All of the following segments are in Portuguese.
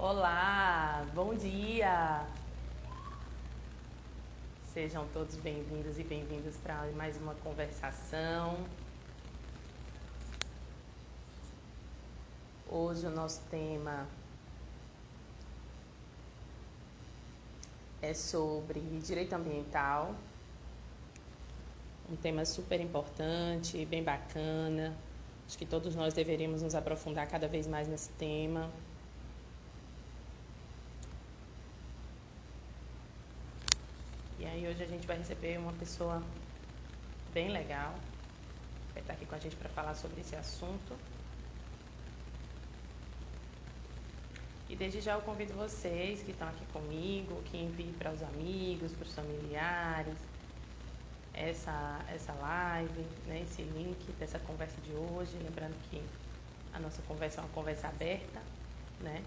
Olá, bom dia! Sejam todos bem-vindos e bem-vindas para mais uma conversação. Hoje o nosso tema é sobre direito ambiental, um tema super importante, bem bacana. Acho que todos nós deveríamos nos aprofundar cada vez mais nesse tema. E aí hoje a gente vai receber uma pessoa bem legal, que vai estar aqui com a gente para falar sobre esse assunto. E desde já eu convido vocês que estão aqui comigo, que enviem para os amigos, para os familiares, essa live, né, esse link dessa conversa de hoje. Lembrando que a nossa conversa é uma conversa aberta, né?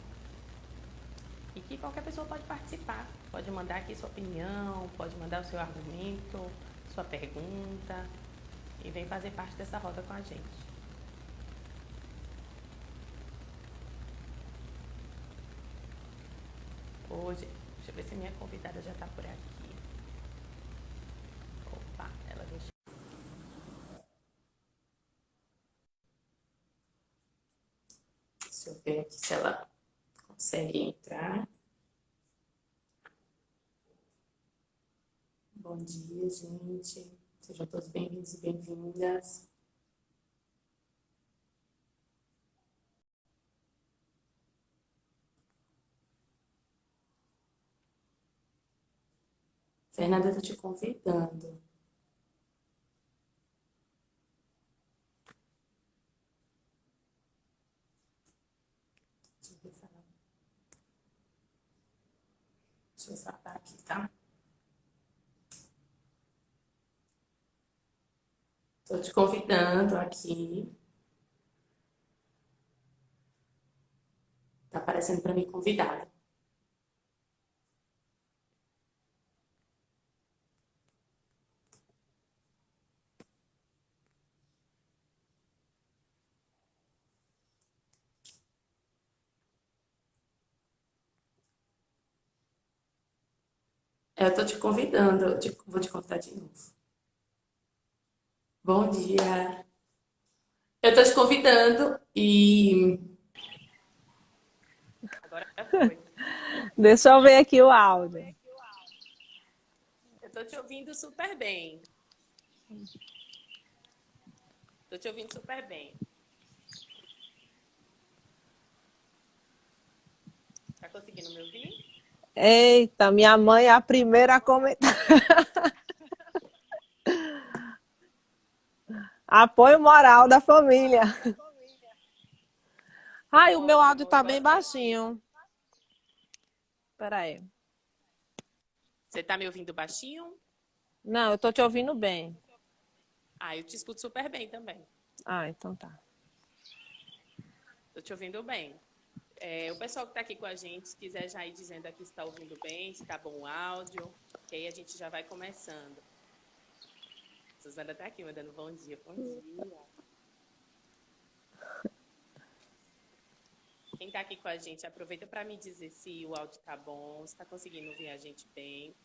E que qualquer pessoa pode participar, pode mandar aqui sua opinião, pode mandar o seu argumento, sua pergunta, e vem fazer parte dessa roda com a gente. Hoje, deixa eu ver se minha convidada já está por aqui. Opa, ela deixou. Deixa eu ver aqui se ela consegue entrar. Bom dia, gente. Sejam todos bem-vindos e bem-vindas. Fernanda, está te convidando. Deixa eu salvar aqui, tá? Estou te convidando aqui. Está aparecendo para mim convidada. Eu estou te convidando, vou te convidar de novo. Bom dia. Eu estou te convidando e... Agora foi. Deixa eu ver aqui o áudio. Eu estou te ouvindo super bem. Estou te ouvindo super bem. Tá conseguindo me ouvir? Eita, minha mãe é a primeira a comentar. Apoio moral da família. Ai, o meu áudio tá bem baixinho. Espera aí. Você está me ouvindo baixinho? Não, eu tô te ouvindo bem. Ah, eu te escuto super bem também. Ah, então tá. Estou te ouvindo bem. O pessoal que está aqui com a gente, se quiser já ir dizendo aqui se está ouvindo bem, se está bom o áudio, que aí a gente já vai começando. Suzana está aqui mandando bom dia. Bom dia. Quem está aqui com a gente, aproveita para me dizer se o áudio está bom, se está conseguindo ouvir a gente bem.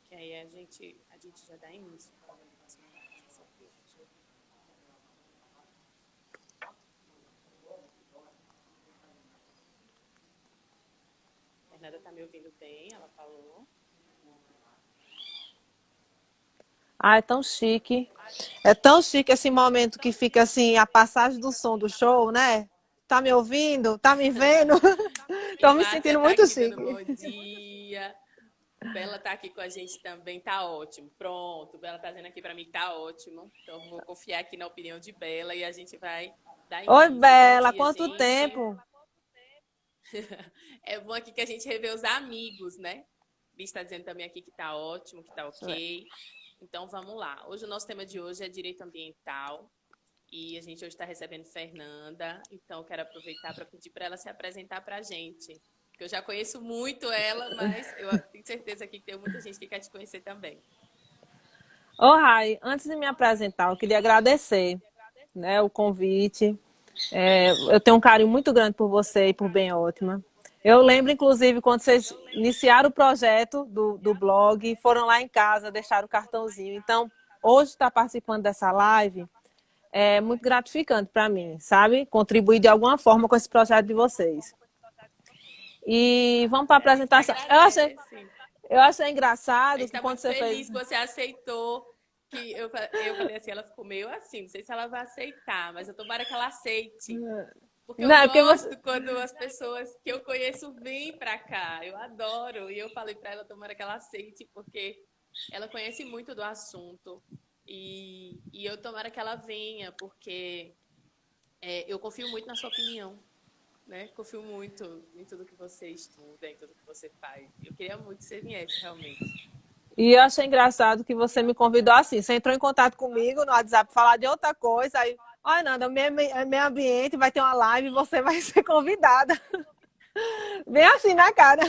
Que aí a gente já dá início. A Fernanda está me ouvindo bem, ela falou. Ah, é tão chique. É tão chique esse momento que fica assim, a passagem do som do show, né? Tá me ouvindo? Tá me vendo? E Tô me Márcia sentindo está muito aqui dando chique. bom dia. Bela está aqui com a gente também, tá ótimo. Pronto, Bela está dizendo aqui para mim que tá ótimo. Então vou confiar aqui na opinião de Bela e a gente vai dar Oi, início. Bom Bela, dia, quanto gente. tempo? É bom aqui que a gente revê os amigos, né? Bicho está dizendo também aqui que tá ótimo, que tá ok. Então vamos lá. Hoje o nosso tema de hoje é direito ambiental. E a gente hoje está recebendo Fernanda. Então quero aproveitar para pedir para ela se apresentar para a gente. Porque eu já conheço muito ela, mas eu tenho certeza aqui que tem muita gente que quer te conhecer também. Ô, Rai, antes de me apresentar, eu queria agradecer, né, o convite. Eu tenho um carinho muito grande por você e por Bem Ótima. Eu lembro, inclusive, quando vocês iniciaram o projeto do blog, foram lá em casa, deixaram o cartãozinho. Então, hoje estar participando dessa live é muito gratificante para mim, sabe? Contribuir de alguma forma com esse projeto de vocês. E vamos para a apresentação. Eu achei engraçado que quando você feliz fez... que você aceitou. Que eu falei assim, ela ficou meio assim, não sei se ela vai aceitar, mas eu tomara que ela aceite. Porque eu Não, gosto quando as pessoas que eu conheço vêm pra cá. Eu adoro. E eu falei pra ela, tomara que ela aceite, porque ela conhece muito do assunto. E eu tomara que ela venha, porque eu confio muito na sua opinião. Né? Confio muito em tudo que você estuda, em tudo que você faz. Eu queria muito que você viesse, realmente. E eu achei engraçado que você me convidou assim. Você entrou em contato comigo no WhatsApp falar de outra coisa. Aí, olha, Nanda, meio ambiente vai ter uma live e você vai ser convidada. Bem assim na cara.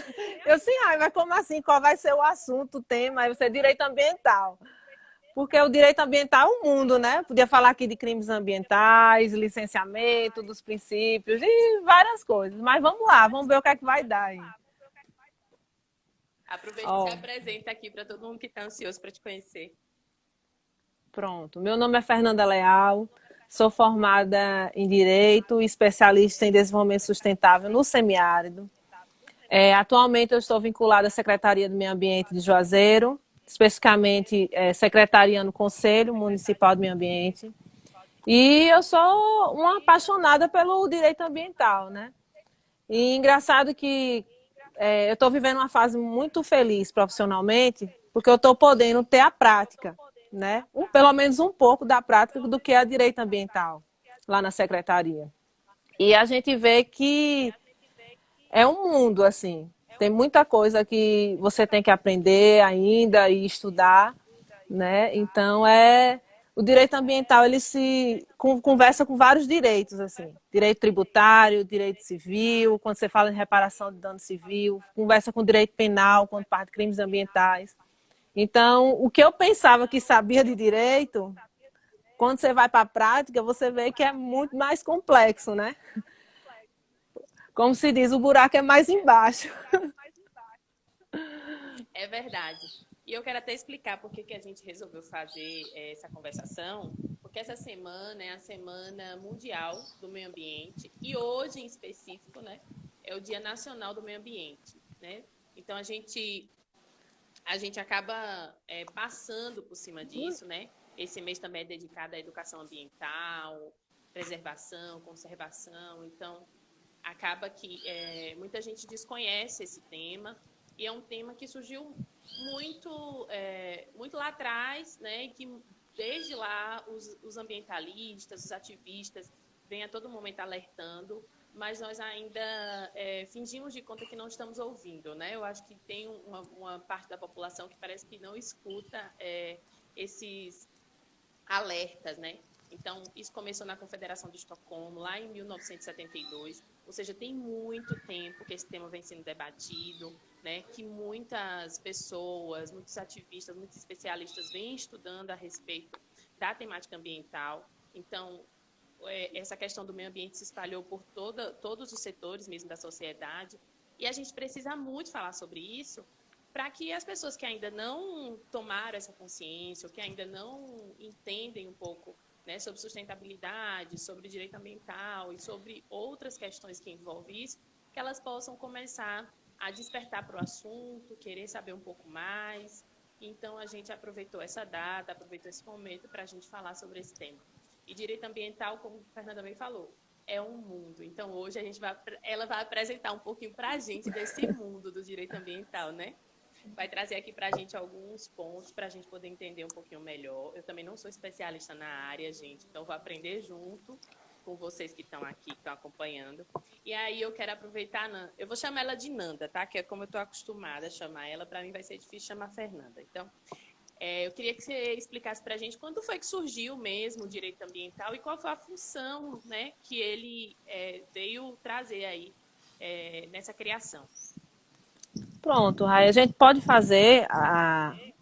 Eu sim, mas como assim? Qual vai ser o assunto, o tema? Aí você, direito ambiental. Porque o direito ambiental é um mundo, né? Podia falar aqui de crimes ambientais, licenciamento, dos princípios e várias coisas. Mas vamos lá, vamos ver o que é que vai dar aí. Aproveita e se apresenta aqui para todo mundo que está ansioso para te conhecer. Pronto. Meu nome é Fernanda Leal, sou formada em Direito e especialista em desenvolvimento sustentável no semiárido. Atualmente eu estou vinculada à Secretaria do Meio Ambiente de Juazeiro, especificamente secretariando o Conselho Municipal do Meio Ambiente. E eu sou uma apaixonada pelo direito ambiental, né? E engraçado que eu estou vivendo uma fase muito feliz profissionalmente, porque eu estou podendo ter a prática, né? Pelo menos um pouco da prática do que é direito ambiental lá na secretaria. E a gente vê que é um mundo, assim. Tem muita coisa que você tem que aprender ainda e estudar, né? Então, o direito ambiental, ele se conversa com vários direitos, assim. Direito tributário, direito civil, quando você fala em reparação de dano civil, conversa com direito penal, quando parte de crimes ambientais. Então, o que eu pensava que sabia de direito, quando você vai para a prática, você vê que é muito mais complexo, né? Como se diz, o buraco é mais embaixo. É verdade. E eu quero até explicar por que a gente resolveu fazer essa conversação, porque essa semana é a Semana Mundial do Meio Ambiente e hoje, em específico, né, é o Dia Nacional do Meio Ambiente, né? Então, a gente acaba passando por cima disso, né? Esse mês também é dedicado à educação ambiental, preservação, conservação. Então, acaba que muita gente desconhece esse tema e é um tema que surgiu muito lá atrás, né? E que desde lá os ambientalistas, os ativistas vêm a todo momento alertando, mas nós ainda fingimos de conta que não estamos ouvindo, né? Eu acho que tem uma parte da população que parece que não escuta esses alertas, né? Então, isso começou na Confederação de Estocolmo, lá em 1972, ou seja, tem muito tempo que esse tema vem sendo debatido, né? Que muitas pessoas, muitos ativistas, muitos especialistas vêm estudando a respeito da temática ambiental. Então, essa questão do meio ambiente se espalhou por todos os setores mesmo da sociedade, e a gente precisa muito falar sobre isso para que as pessoas que ainda não tomaram essa consciência, ou que ainda não entendem um pouco, né, sobre sustentabilidade, sobre direito ambiental e sobre outras questões que envolvem isso, que elas possam começar a despertar para o assunto, querer saber um pouco mais. Então, a gente aproveitou essa data, aproveitou esse momento para a gente falar sobre esse tema. E direito ambiental, como a Fernanda bem falou, é um mundo. Então, hoje ela vai apresentar um pouquinho para a gente desse mundo do direito ambiental, né? Vai trazer aqui para a gente alguns pontos para a gente poder entender um pouquinho melhor. Eu também não sou especialista na área, gente, então vou aprender junto com vocês que estão aqui, que estão acompanhando. E aí eu quero aproveitar, eu vou chamar ela de Nanda, tá? Que é como eu estou acostumada a chamar ela, para mim vai ser difícil chamar Fernanda. Então, eu queria que você explicasse para a gente quando foi que surgiu mesmo o direito ambiental e qual foi a função, né, que ele veio trazer aí nessa criação. Pronto, Rai, a gente pode fazer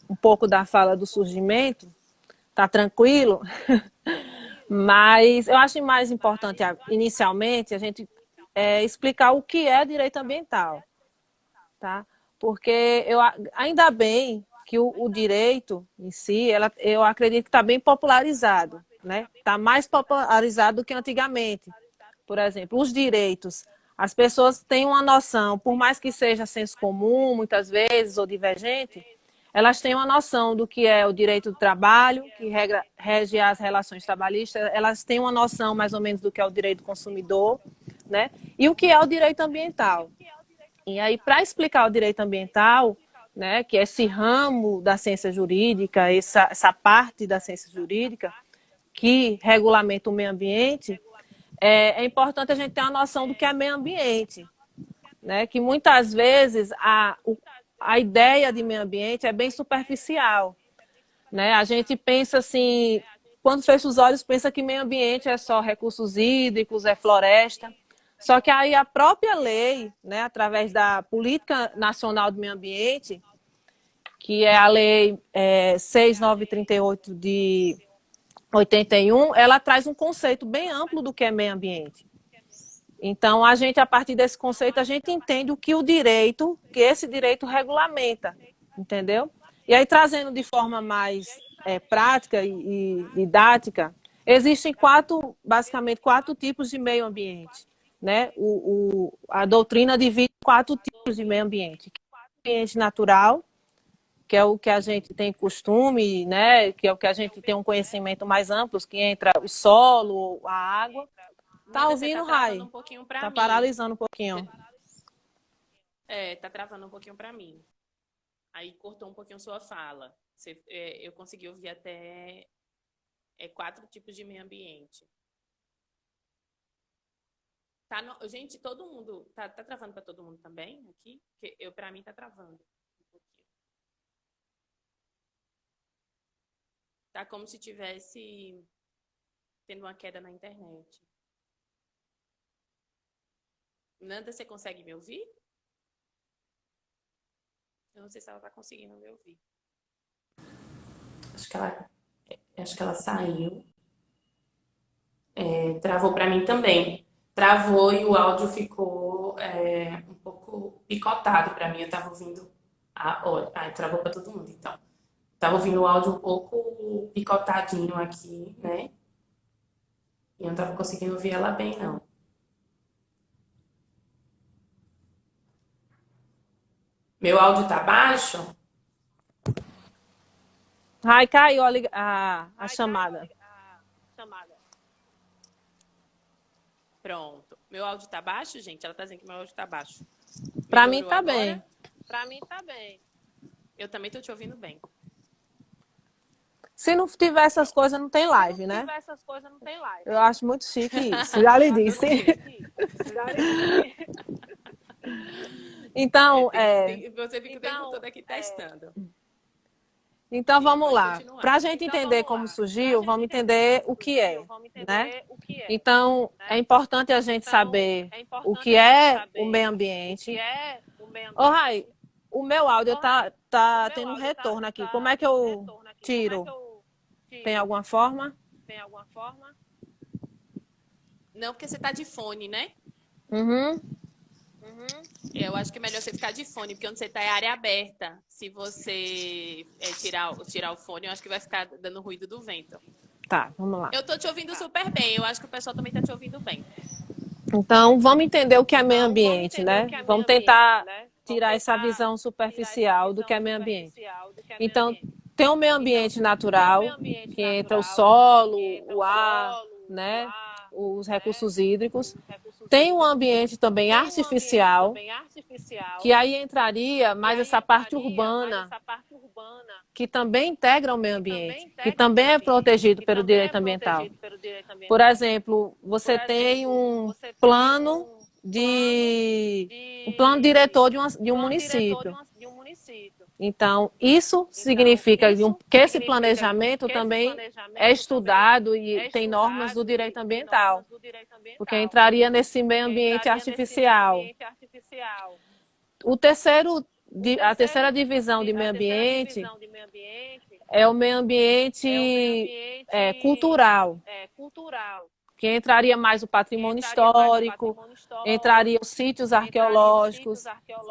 um pouco da fala do surgimento, tá tranquilo? Mas eu acho mais importante, inicialmente, a gente explicar o que é direito ambiental, tá? Porque ainda bem que o direito em si, eu acredito que está bem popularizado, né? Está mais popularizado do que antigamente. Por exemplo, os direitos. As pessoas têm uma noção, por mais que seja senso comum, muitas vezes, ou divergente, elas têm uma noção do que é o direito do trabalho, que rege as relações trabalhistas, elas têm uma noção mais ou menos do que é o direito do consumidor, né? E o que é o direito ambiental. E aí, para explicar o direito ambiental, né, que é esse ramo da ciência jurídica, essa parte da ciência jurídica que regulamenta o meio ambiente, é importante a gente ter uma noção do que é meio ambiente, né? Que muitas vezes a ideia de meio ambiente é bem superficial, né? A gente pensa assim, quando fecha os olhos, pensa que meio ambiente é só recursos hídricos, é floresta. Só que aí a própria lei, né, através da Política Nacional do Meio Ambiente, que é a Lei 6.938 de 81, ela traz um conceito bem amplo do que é meio ambiente. Então, a partir desse conceito, a gente entende o que que esse direito regulamenta, entendeu? E aí, trazendo de forma mais prática e didática, existem basicamente quatro tipos de meio ambiente, né? A doutrina divide quatro tipos de meio ambiente. O ambiente natural, que é o que a gente tem costume, né? Que é o que a gente tem um conhecimento mais amplo, que entra o solo, a água. Tá Nanda, você ouvindo, tá travando Rai? um pouquinho para Tá mim. paralisando um pouquinho. Tá travando um pouquinho para mim. Aí cortou um pouquinho sua fala. Eu consegui ouvir até quatro tipos de meio ambiente. Gente, todo mundo. Tá travando para todo mundo também aqui? Porque para mim tá travando um pouquinho. Tá como se tivesse tendo uma queda na internet. Nanda, você consegue me ouvir? Eu não sei se ela tá conseguindo me ouvir. Acho que ela saiu. Travou para mim também. Travou e o áudio ficou um pouco picotado para mim. Eu tava ouvindo. Travou para todo mundo, então. Tava ouvindo o áudio um pouco picotadinho aqui, né? E eu não tava conseguindo ouvir ela bem, não. Meu áudio tá baixo? Rai, caiu a chamada. Pronto. Meu áudio tá baixo, gente? Ela tá dizendo que meu áudio tá baixo. Para mim tá bem. Para mim tá bem. Eu também tô te ouvindo bem. Se não tiver essas coisas, não tem live, né? Eu acho muito chique isso. Já lhe disse. Então, Você fica o tempo todo aqui testando. Então, vamos lá. Para a gente entender como surgiu, vamos entender o que é, né? Então, é importante a gente saber o que é o meio ambiente. Ô, Rai, o meu áudio tá tendo um retorno aqui. Como é que eu tiro? Tem alguma forma? Não, porque você tá de fone, né? Uhum. Eu acho que é melhor você ficar de fone, porque onde você tá é área aberta. Se você tirar o fone, eu acho que vai ficar dando ruído do vento. Tá, vamos lá. Eu tô te ouvindo super bem. Eu acho que o pessoal também tá te ouvindo bem. Então, vamos entender o que é meio ambiente, né? Vamos tentar tirar essa visão superficial do que é meio ambiente. Então, tem o meio ambiente natural, que entra o solo, o ar, né? Os recursos hídricos. Tem um ambiente também artificial, que aí entraria mais essa parte urbana, que também integra o meio ambiente, que também é protegido pelo direito ambiental. Por exemplo, você tem um plano diretor de um município. Então, isso significa que esse planejamento também é estudado e tem normas do direito ambiental, porque entraria nesse meio ambiente artificial. A terceira divisão de meio ambiente é o meio ambiente cultural, que entraria mais o patrimônio histórico, entraria os sítios arqueológicos,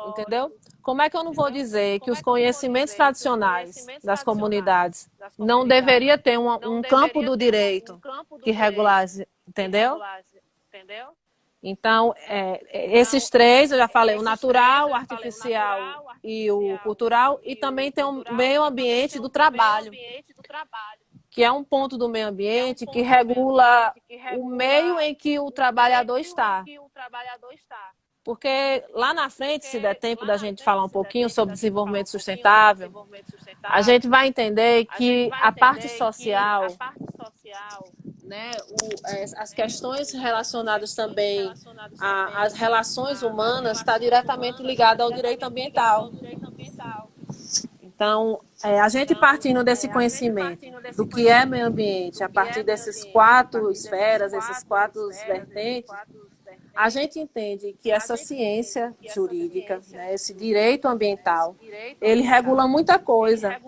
entendeu? Como é que eu não vou dizer que os conhecimentos tradicionais das comunidades não deveria ter um campo do direito que regulasse, entendeu? Então, esses três, eu já falei, o natural, o artificial e o cultural, e também tem o meio ambiente do trabalho, que é um ponto do meio ambiente que regula o meio em que o trabalhador está. Porque lá na frente, se der tempo da gente falar um pouquinho sobre desenvolvimento sustentável, a gente vai entender que a parte social, né, as questões relacionadas também às relações humanas está diretamente ligada ao direito ambiental. Então, a gente partindo desse conhecimento do que é meio ambiente, a partir dessas quatro esferas, essas quatro vertentes, a gente entende que essa ciência jurídica, né, esse direito ambiental, ele regula muita coisa.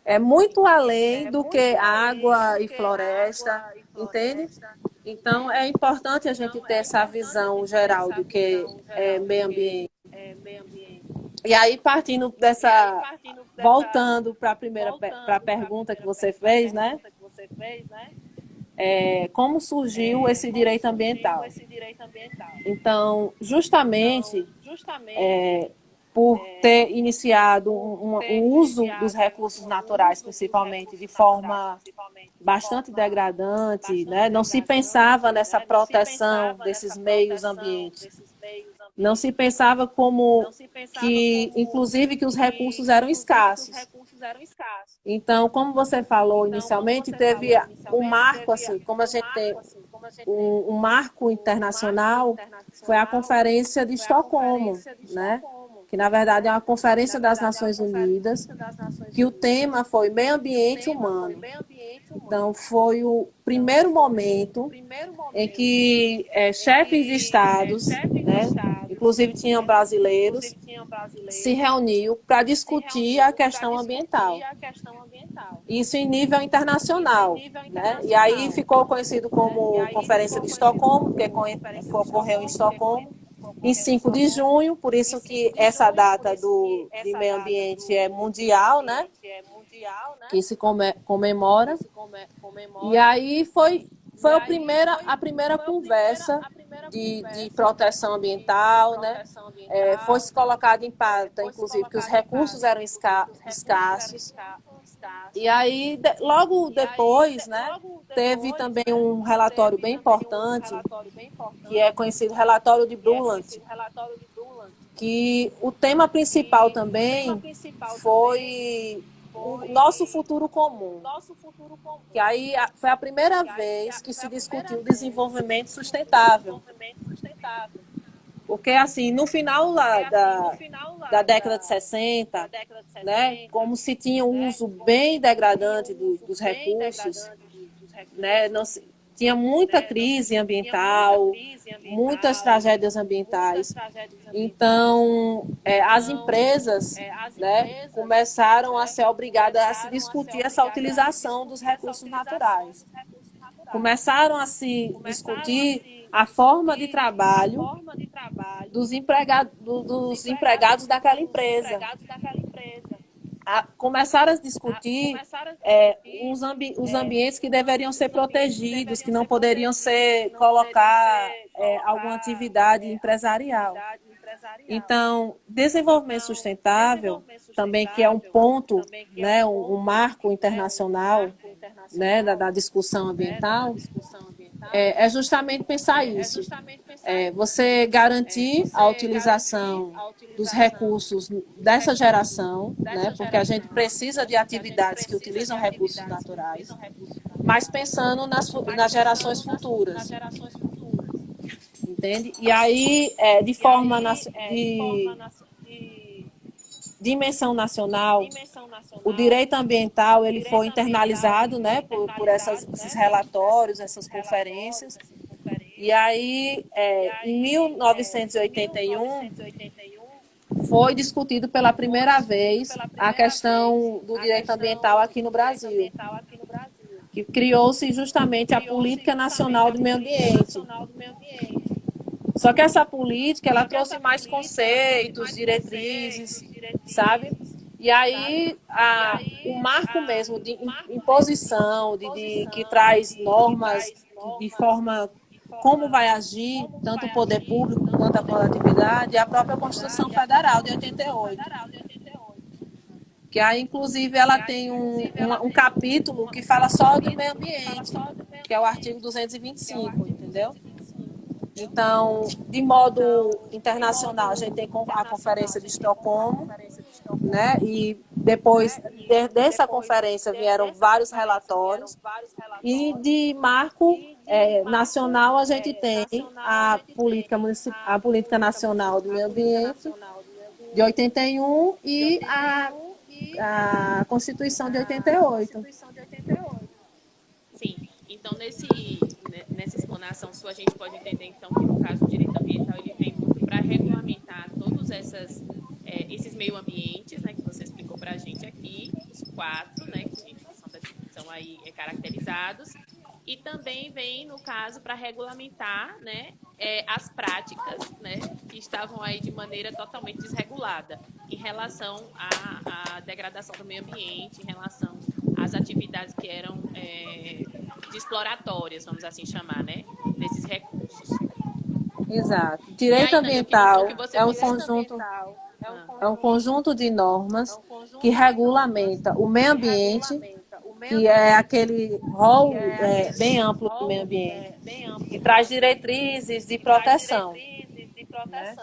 É muito além do que água e floresta, entende? Então, é importante a gente ter essa visão geral do que é meio ambiente. E aí, partindo voltando para a pergunta que você fez, né? Como surgiu esse direito ambiental? Então, justamente por ter iniciado um uso dos recursos naturais, principalmente, de forma bastante degradante, né? Não se pensava nessa proteção desses meios ambientes. Não se pensava inclusive, que os recursos eram escassos. Então, como você falou inicialmente, teve um marco, assim, como a gente tem um marco internacional, foi a Conferência de Estocolmo, né? Que, na verdade, é uma conferência das Nações Unidas, que o tema foi meio ambiente humano. Então, foi o primeiro momento em que chefes de estados, né, inclusive tinham brasileiros, se reuniu para discutir a questão ambiental. Isso em nível internacional, né? E aí ficou conhecido como Conferência de Estocolmo, porque ocorreu em Estocolmo, em 5 de junho, por isso que essa data de meio ambiente é mundial, né? Que se comemora. E aí foi a primeira conversa de proteção ambiental, né? Foi se colocado em pauta, inclusive, que os recursos eram escassos. E aí, logo depois, né, teve também um relatório bem importante, que é conhecido relatório de Brundtland, que o tema principal também foi o nosso futuro comum. Que aí foi a primeira vez que se discutiu o desenvolvimento sustentável. Porque, assim, no final da década de 60, né, como se tinha um uso bem degradante dos recursos, né, tinha muita crise ambiental, muitas tragédias ambientais. Então, as empresas, né, começaram a ser obrigadas a se discutir essa utilização dos recursos naturais. Começaram a se discutir a forma de trabalho dos empregados daquela empresa. Começaram a discutir os ambientes que deveriam ser protegidos, que não poderiam colocar alguma atividade empresarial. Então, desenvolvimento sustentável, também que é um ponto, né, um marco internacional, né, da discussão ambiental, é justamente pensar isso. Você garantir a utilização dos recursos dessa geração, né, porque a gente precisa de atividades que utilizam recursos naturais, mas pensando nas gerações futuras. Entende? E aí, de dimensão nacional, o direito ambiental ele foi internalizado, né, por esses relatórios, essas conferências. E aí, em 1981, foi discutido pela primeira vez a questão do direito ambiental aqui no Brasil, que criou-se justamente a Política Nacional do Meio Ambiente. Só que essa política, ela trouxe mais conceitos, diretrizes, sabe? E aí, o marco mesmo de imposição, que traz normas de forma como vai agir, tanto o poder público quanto a coletividade, é a própria Constituição Federal de 88. Que aí, inclusive, ela tem um capítulo que fala só do meio ambiente, que é o artigo 225, entendeu? Então, de modo internacional, a gente tem a Conferência de Estocolmo, né? E depois dessa conferência vieram vários relatórios. E de marco nacional, a gente tem a Política Nacional do Meio Ambiente de 81 e a Constituição de 88. Sim. Então, nessa explanação sua, a gente pode entender, então, que no caso do direito ambiental, ele vem para regulamentar todos esses meio ambientes, né, que você explicou para a gente aqui, os 4, né, que são aí caracterizados, e também vem, no caso, para regulamentar, né, as práticas, né, que estavam aí de maneira totalmente desregulada em relação à degradação do meio ambiente, em relação às atividades que eram exploratórias, vamos assim chamar, né, desses recursos. Exato. Direito ambiental é um conjunto de normas que regulamenta o meio ambiente, que é aquele rol bem amplo do meio ambiente, que traz diretrizes de proteção. Né?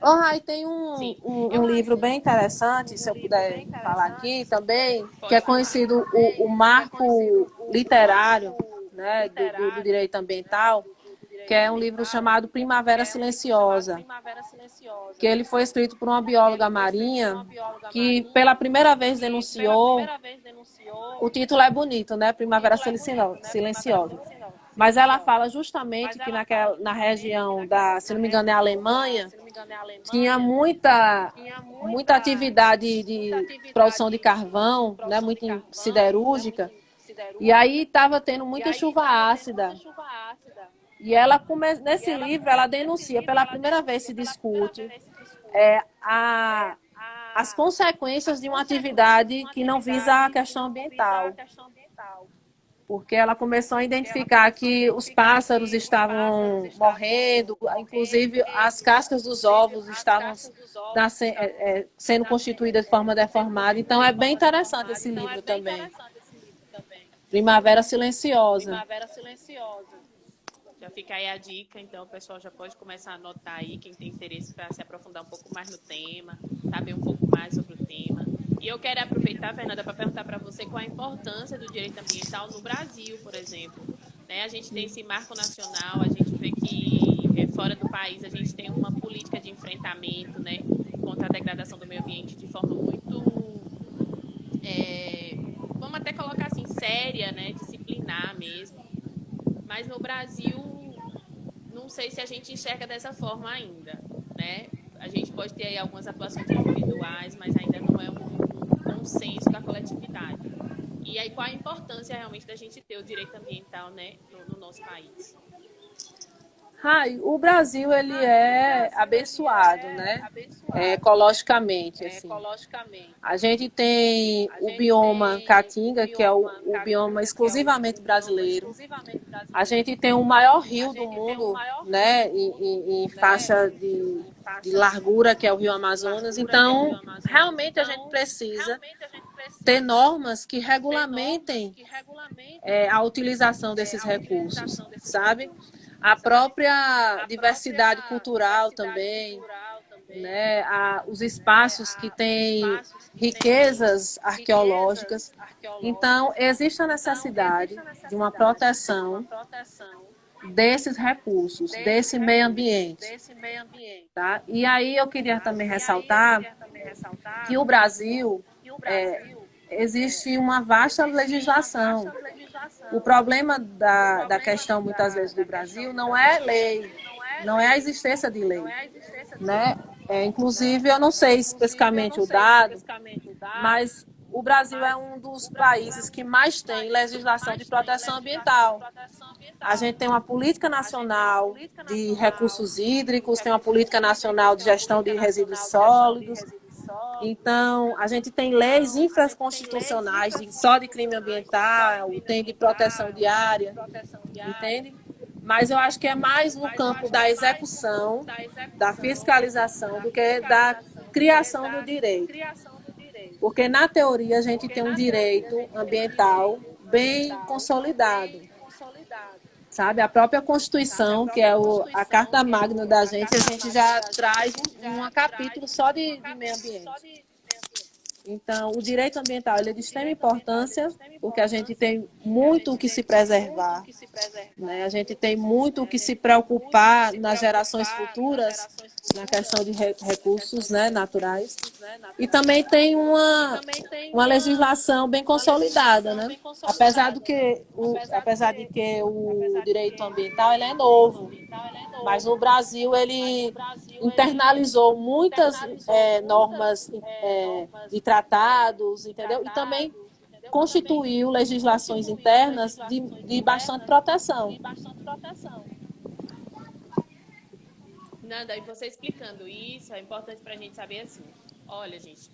Oh, tem um livro bem interessante, se eu puder falar aqui também, que é conhecido o marco literário, né, do direito ambiental, que é um livro chamado Primavera Silenciosa, que ele foi escrito por uma bióloga marinha que pela primeira vez denunciou, o título é bonito, né, Primavera Silenciosa, mas ela fala justamente que na região se não me engano é a Alemanha, tinha muita atividade de produção de carvão, né, muito siderúrgica, e aí estava tendo muita chuva ácida. E ela, nesse livro, ela denuncia, pela primeira vez se discute as consequências de uma atividade que não visa a questão ambiental. Porque ela começou a identificar que os pássaros estavam morrendo, inclusive as cascas dos ovos estavam sendo constituídas de forma deformada. Então, é bem interessante esse livro também. Primavera Silenciosa. Já fica aí a dica, então o pessoal já pode começar a anotar aí, quem tem interesse para se aprofundar um pouco mais no tema, saber um pouco mais sobre o tema. E eu quero aproveitar, Fernanda, para perguntar para você qual a importância do direito ambiental no Brasil, por exemplo. Né? A gente tem esse marco nacional, a gente vê que fora do país a gente tem uma política de enfrentamento, né, contra a degradação do meio ambiente de forma muito, vamos até colocar assim, séria, né, disciplinar mesmo. Mas no Brasil, não sei se a gente enxerga dessa forma ainda, né? A gente pode ter aí algumas atuações individuais, mas ainda não é um consenso da coletividade. E aí, qual a importância realmente da gente ter o direito ambiental, né, no nosso país? O Brasil, ele é abençoado, né? Ecologicamente, assim. A gente tem o bioma Caatinga, que é o bioma exclusivamente brasileiro. A gente tem o maior rio do mundo, né? Em faixa de largura, que é o Rio Amazonas. Então, realmente a gente precisa ter normas que regulamentem a utilização desses recursos, sabe? A própria diversidade cultural também, né? Os espaços que têm riquezas arqueológicas. Então, existe a necessidade de uma proteção desses recursos, desse meio ambiente. Tá? E aí eu queria também ressaltar que o Brasil existe uma vasta legislação. O problema da questão, muitas vezes, do Brasil não é lei, não é a existência de lei, né? Inclusive, eu não sei especificamente o dado, mas o Brasil é um dos países que mais tem legislação de proteção ambiental. A gente tem uma política nacional de recursos hídricos, tem uma política nacional de gestão de resíduos sólidos. Então, a gente tem leis infraconstitucionais só de crime ambiental, tem de proteção de área, entende? Mas eu acho que é mais no campo da execução, da fiscalização, do que da criação do direito. Porque, na teoria, a gente tem um direito ambiental bem consolidado. Sabe? A própria Constituição, que é a Carta Magna da gente, a gente já traz um capítulo só de meio ambiente. Então, o direito ambiental ele é de extrema importância, porque a gente tem muito o que se preservar, né? A gente tem muito o que se preocupar nas gerações futuras, na questão de recursos, né, naturais. E também tem uma legislação bem consolidada, né? Apesar de que o direito ambiental ele é novo, mas no Brasil ele internalizou muitas normas de tratados, entendeu? E também constituiu legislações internas de bastante proteção. Nanda, e você explicando isso, é importante para a gente saber assim, olha, gente,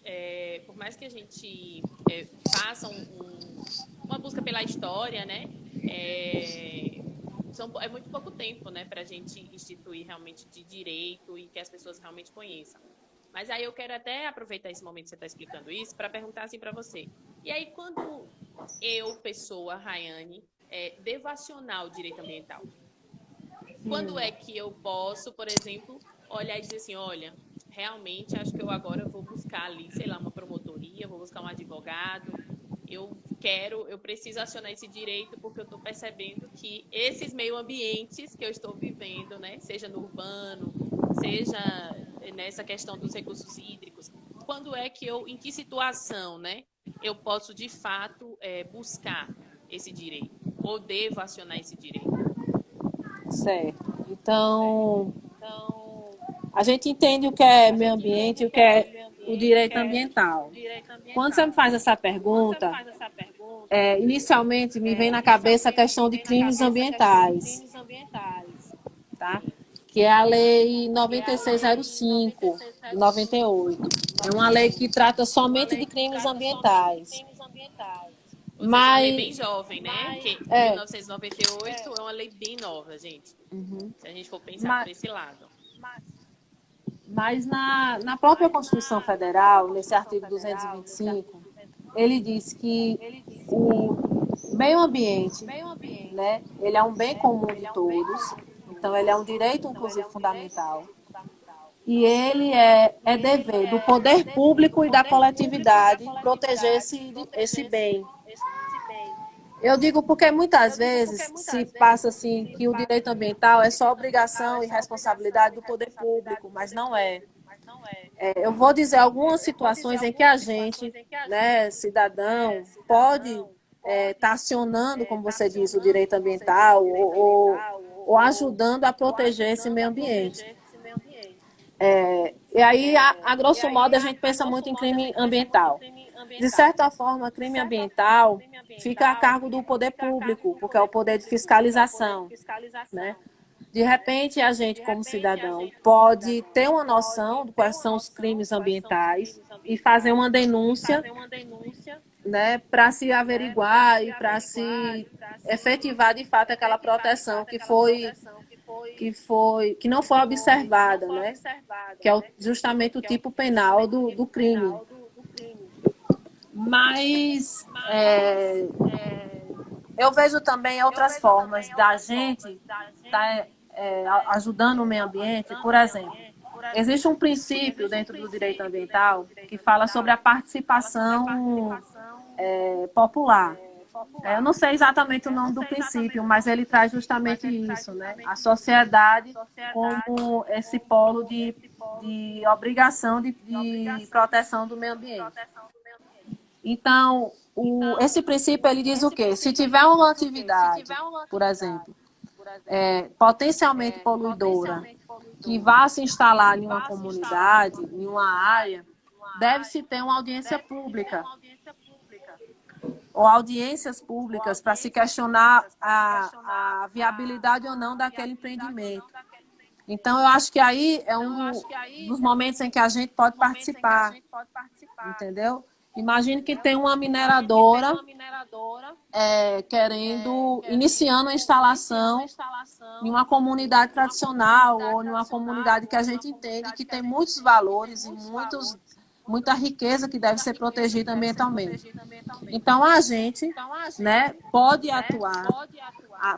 por mais que a gente faça uma busca pela história, né, é muito pouco tempo, né, para a gente instituir realmente de direito e que as pessoas realmente conheçam. Mas aí eu quero até aproveitar esse momento que você está explicando isso para perguntar assim para você. E aí, quando eu, pessoa, Rayane, devo acionar o direito ambiental? Quando é que eu posso, por exemplo, olhar e dizer assim, olha, realmente acho que eu agora vou buscar ali, sei lá, uma promotoria, vou buscar um advogado, eu preciso acionar esse direito porque eu estou percebendo que esses meio ambientes que eu estou vivendo, né, seja no urbano, seja nessa questão dos recursos hídricos, quando é que em que situação, né, eu posso de fato buscar esse direito ou devo acionar esse direito? Certo. Então, a gente entende o que é meio ambiente e o que é o direito ambiental. Quando você me faz essa pergunta, inicialmente me vem na cabeça a questão de crimes ambientais, tá? Que é a Lei 9605, de 98. É uma lei que trata somente de crimes ambientais. Ou seja, uma lei bem jovem, né? Que 1998 é uma lei bem nova, gente. Se a gente for pensar por esse lado. Mas na própria Constituição Federal, nesse artigo 225, ele diz que o meio ambiente, né, ele é um bem comum de todos, então ele é um direito, inclusive, fundamental. E ele é dever do poder público e da coletividade proteger esse bem. Eu digo porque muitas vezes se passa assim que o direito ambiental é só obrigação e responsabilidade do poder público, mas não é. Eu vou dizer algumas situações em que a gente, né, cidadão, pode estar acionando, como você diz, o direito ambiental ou ajudando a proteger esse meio ambiente. E aí, a grosso modo, a gente pensa muito em crime ambiental. De certa forma, crime ambiental fica a cargo do poder público, porque é o poder de fiscalização, né? De repente, a gente, como cidadão, pode ter uma noção de quais são os crimes ambientais e fazer uma denúncia, né, para se averiguar e para se efetivar, de fato, aquela proteção que não foi observada, né? Que é justamente o tipo penal do crime. Mas eu vejo também outras formas da gente estar ajudando o meio ambiente. Por exemplo, existe um princípio dentro do direito ambiental que fala sobre a participação popular. Eu não sei exatamente o nome do princípio, mas ele traz justamente isso, né? A sociedade como esse polo de obrigação de proteção do meio ambiente. Então, esse princípio ele diz o quê? Se tiver uma atividade, por exemplo, potencialmente poluidora que vá se instalar em uma comunidade, em uma área, deve-se ter uma audiência pública ou audiências públicas para se questionar a viabilidade ou não daquele empreendimento. Então, eu acho que aí é um dos momentos em que a gente pode participar, entendeu? Imagine que tem uma mineradora iniciando a instalação em uma comunidade tradicional ou em uma comunidade que a gente entende que tem muitos valores e muita riqueza que deve ser protegida ambientalmente. Então, a gente, né, pode atuar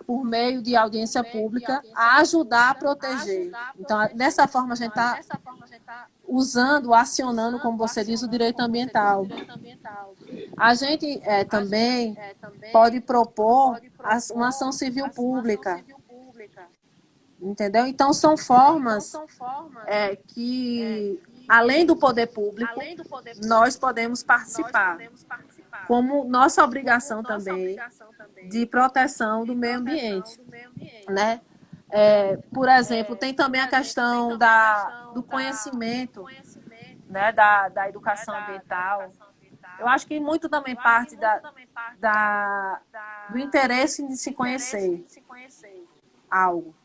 por meio de audiência pública a ajudar a proteger. Então, dessa forma, a gente está acionando, como você diz, o direito ambiental. A gente também pode propor uma ação civil pública, entendeu? Então, são formas que, além do poder público, nós podemos participar, como nossa obrigação também de proteção do meio ambiente, né? Por exemplo, tem também a questão do conhecimento, né, da educação ambiental. Eu acho que muito também parte do interesse em se conhecer algo.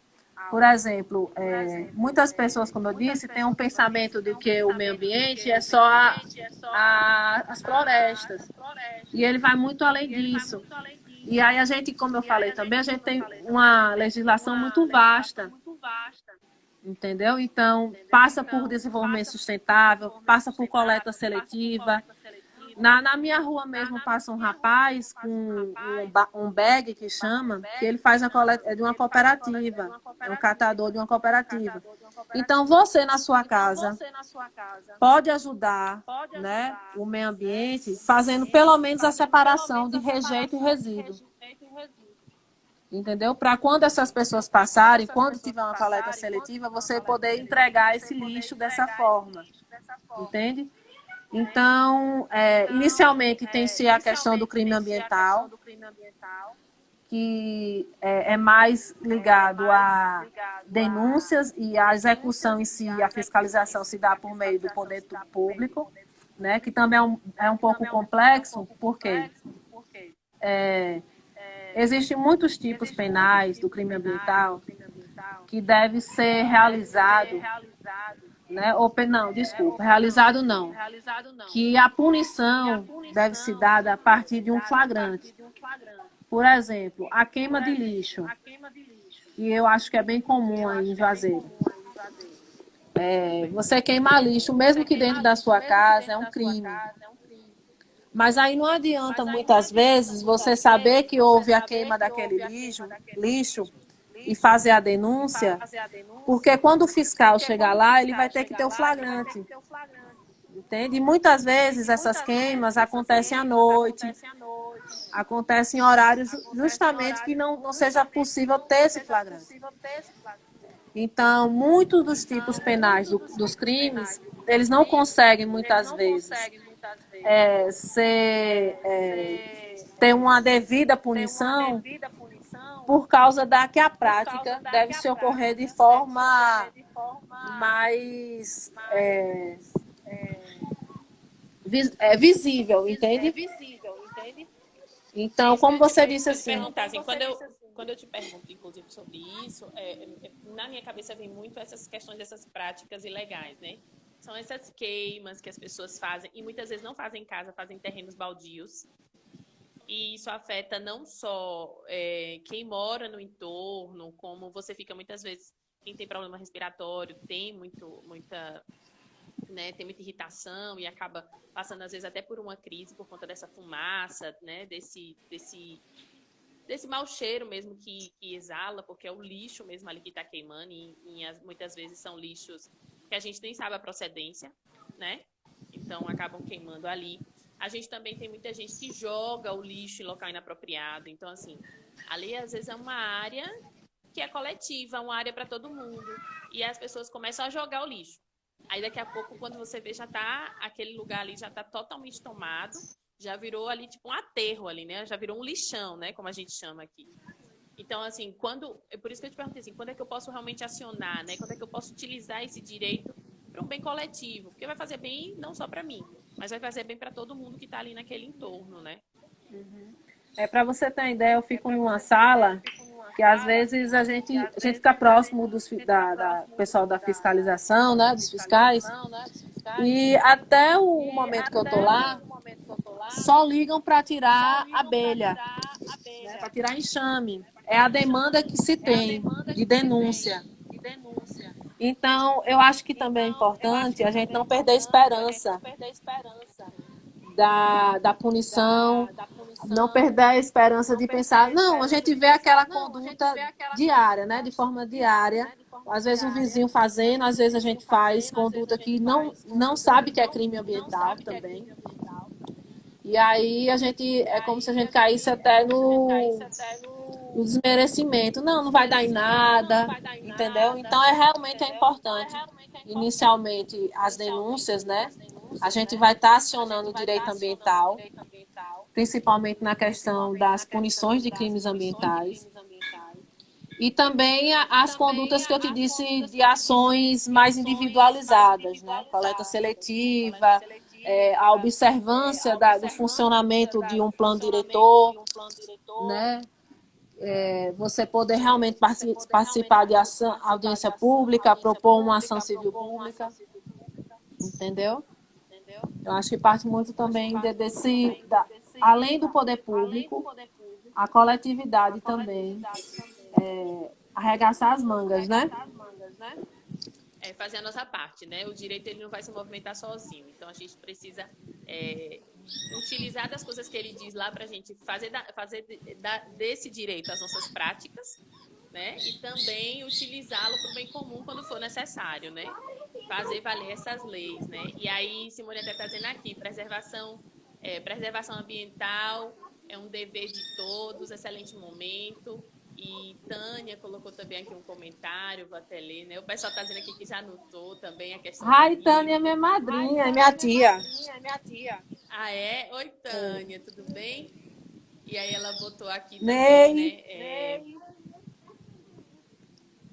Por exemplo, muitas pessoas, como eu disse, têm um pensamento de que o meio ambiente é só as florestas. E ele vai muito além disso. E aí a gente, como eu falei também, a gente tem uma legislação muito vasta. Entendeu? Então, passa por desenvolvimento sustentável, passa por coleta seletiva. Na minha rua mesmo passa um rapaz com um bag que chama, que ele faz a coleta de uma cooperativa, é um catador de uma cooperativa. Então, você na sua casa pode ajudar, né, o meio ambiente fazendo pelo menos a separação de rejeito e resíduo. Entendeu? Para quando essas pessoas passarem, quando tiver uma coleta seletiva, você poder entregar esse lixo dessa forma. Entende? Então, inicialmente tem-se a questão do crime ambiental, que é mais ligado a denúncias e a execução em si, a fiscalização se dá por meio do poder público, né? Que também é um pouco complexo, porque existem muitos tipos penais do crime ambiental que deve ser realizado, né? Realizado não. Que a punição deve ser dada a partir de um flagrante. Por exemplo, a queima de lixo, que eu acho que é bem comum aí em Juazeiro. Você queimar lixo, mesmo que dentro da sua casa, é um crime. Mas aí não adianta, muitas vezes, você saber que houve a queima daquele lixo e fazer a denúncia, porque quando o fiscal chegar lá, ele vai ter que ter o flagrante. Entende? E muitas vezes essas queimas acontecem à noite, acontecem em horários justamente que não seja possível ter esse flagrante. Então, muitos dos tipos penais dos crimes, eles não conseguem muitas vezes ter uma devida punição por causa que a prática deve se ocorrer de forma mais visível, entende? Então, como você disse assim... Quando eu te pergunto, inclusive, sobre isso, na minha cabeça vem muito essas questões dessas práticas ilegais, né? São essas queimas que as pessoas fazem, e muitas vezes não fazem em casa, fazem em terrenos baldios. E isso afeta não só quem mora no entorno, como você fica muitas vezes, quem tem problema respiratório, tem muita irritação e acaba passando às vezes até por uma crise por conta dessa fumaça, né, desse mau cheiro mesmo que exala, porque é o lixo mesmo ali que está queimando e muitas vezes são lixos que a gente nem sabe a procedência, né? Então acabam queimando ali. A gente também tem muita gente que joga o lixo em local inapropriado. Então, assim, ali às vezes é uma área que é coletiva, uma área para todo mundo. E as pessoas começam a jogar o lixo. Aí daqui a pouco, quando você vê, aquele lugar ali já está totalmente tomado, já virou ali tipo um aterro ali, né? Já virou um lixão, né? Como a gente chama aqui. Então, assim, por isso que eu te perguntei assim, quando é que eu posso realmente acionar, né? Quando é que eu posso utilizar esse direito para um bem coletivo? Porque vai fazer bem não só para mim, mas vai fazer bem para todo mundo que está ali naquele entorno, né? Para você ter uma ideia, eu fico numa sala que às vezes a gente fica próximo da pessoal da fiscalização, né, dos fiscais, e até o momento que eu tô lá, só ligam para tirar abelha, né, para tirar enxame. É a demanda que se tem de denúncia. Então, eu acho que também é importante a gente não perder a esperança da punição, não perder a esperança de pensar, não, a gente vê aquela conduta diária, né, de forma diária. Às vezes o vizinho fazendo, às vezes a gente faz conduta que não sabe que é crime ambiental também. E aí a gente, é como se a gente caísse até no desmerecimento. Não vai dar em nada, entendeu? Então, realmente é importante, inicialmente, as denúncias, né? A gente vai estar acionando o direito ambiental, principalmente na questão das punições de crimes ambientais. E também as condutas que eu te disse de ações mais individualizadas, né? Coleta seletiva, a observância do funcionamento de um plano diretor, né? Você poder realmente participar de audiência pública, propor uma ação civil pública, entendeu? Eu acho que parte muito também além do poder público, a coletividade também, arregaçar as mangas, né? Fazer a nossa parte, né? O direito ele não vai se movimentar sozinho, então a gente precisa utilizar das coisas que ele diz lá para a gente fazer desse direito as nossas práticas, né? E também utilizá-lo para o bem comum quando for necessário, né? Fazer valer essas leis, né? E aí, Simone até está dizendo aqui, preservação ambiental é um dever de todos, excelente momento. E Tânia colocou também aqui um comentário, vou até ler, né? O pessoal está dizendo aqui que já anotou também a questão. Ai, Tânia é minha madrinha, é minha tia. Ah, é? Oi, Tânia, tudo bem? E aí ela botou aqui também, né?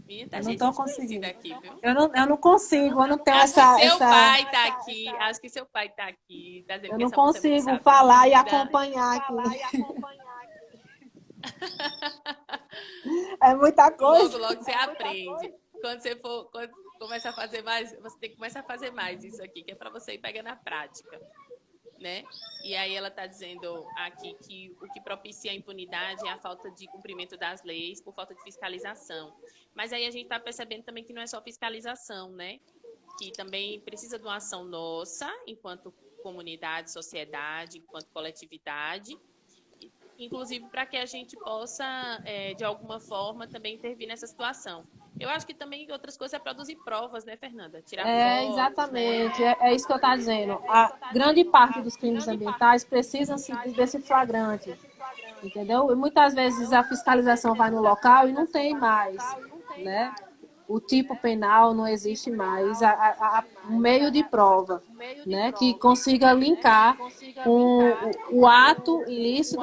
Minha, tá eu não estou conseguindo aqui, viu? Eu não consigo, eu não tenho Acho essa... que seu pai tá aqui, acho que seu pai tá aqui. Tá dizendo eu que não essa moça é muito consigo falar e sabida. acompanhar aqui. É muita coisa. Logo você aprende. Quando começa a fazer mais, você tem que começar a fazer mais isso aqui, que é para você ir pegando na prática, né? E aí ela está dizendo aqui que o que propicia a impunidade é a falta de cumprimento das leis por falta de fiscalização. Mas aí a gente está percebendo também que não é só fiscalização, né? Que também precisa de uma ação nossa, enquanto comunidade, sociedade, enquanto coletividade, inclusive para que a gente possa, de alguma forma, também intervir nessa situação. Eu acho que também outras coisas é produzir provas, né, Fernanda? Tirar fotos, exatamente, né? é isso que eu estou dizendo. A grande parte dos crimes ambientais precisam desse flagrante, entendeu? E muitas vezes a fiscalização vai no local e não tem mais, né? O tipo penal não existe mais, um meio de prova, né, que consiga linkar o ato ilícito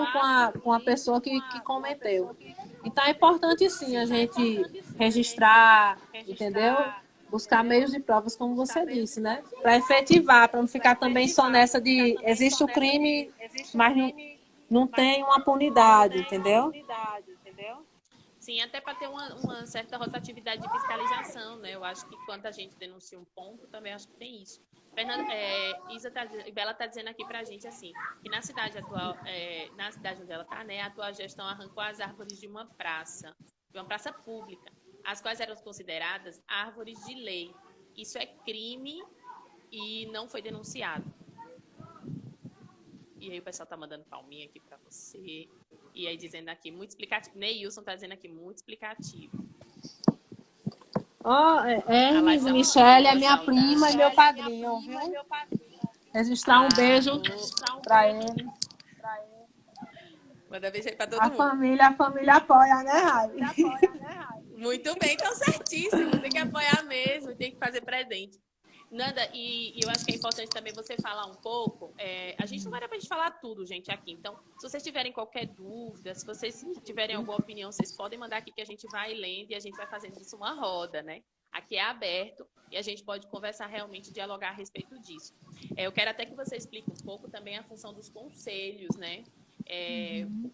com a pessoa que cometeu. Então é importante sim a gente registrar, entendeu? Buscar meios de provas, como você disse, né? Para efetivar, para não ficar também só nessa de existe o crime, mas não tem uma punidade, entendeu? Sim, até para ter uma certa rotatividade de fiscalização, né? Eu acho que quando a gente denuncia um ponto, também acho que tem isso. Fernanda, Bela está dizendo aqui para a gente assim, que na cidade atual, na cidade onde ela está, né, a atual gestão arrancou as árvores de uma praça pública, as quais eram consideradas árvores de lei. Isso é crime e não foi denunciado. E aí o pessoal tá mandando palminha aqui para você. E aí dizendo aqui, muito explicativo. Neilson tá dizendo aqui, muito explicativo. Michele é minha prima e meu padrinho, viu? Registrar um beijo para ele. Manda beijo aí para todo mundo. A família apoia, né, Ravi? Muito bem, então certíssimo. Tem que apoiar mesmo, tem que fazer presente. Nanda, e eu acho que é importante também você falar um pouco. A gente não vai dar pra gente falar tudo, gente, aqui. Então, se vocês tiverem qualquer dúvida, se vocês tiverem alguma opinião, vocês podem mandar aqui que a gente vai lendo e a gente vai fazendo disso uma roda, né? Aqui é aberto e a gente pode conversar realmente, dialogar a respeito disso. Eu quero até que você explique um pouco também a função dos conselhos, né?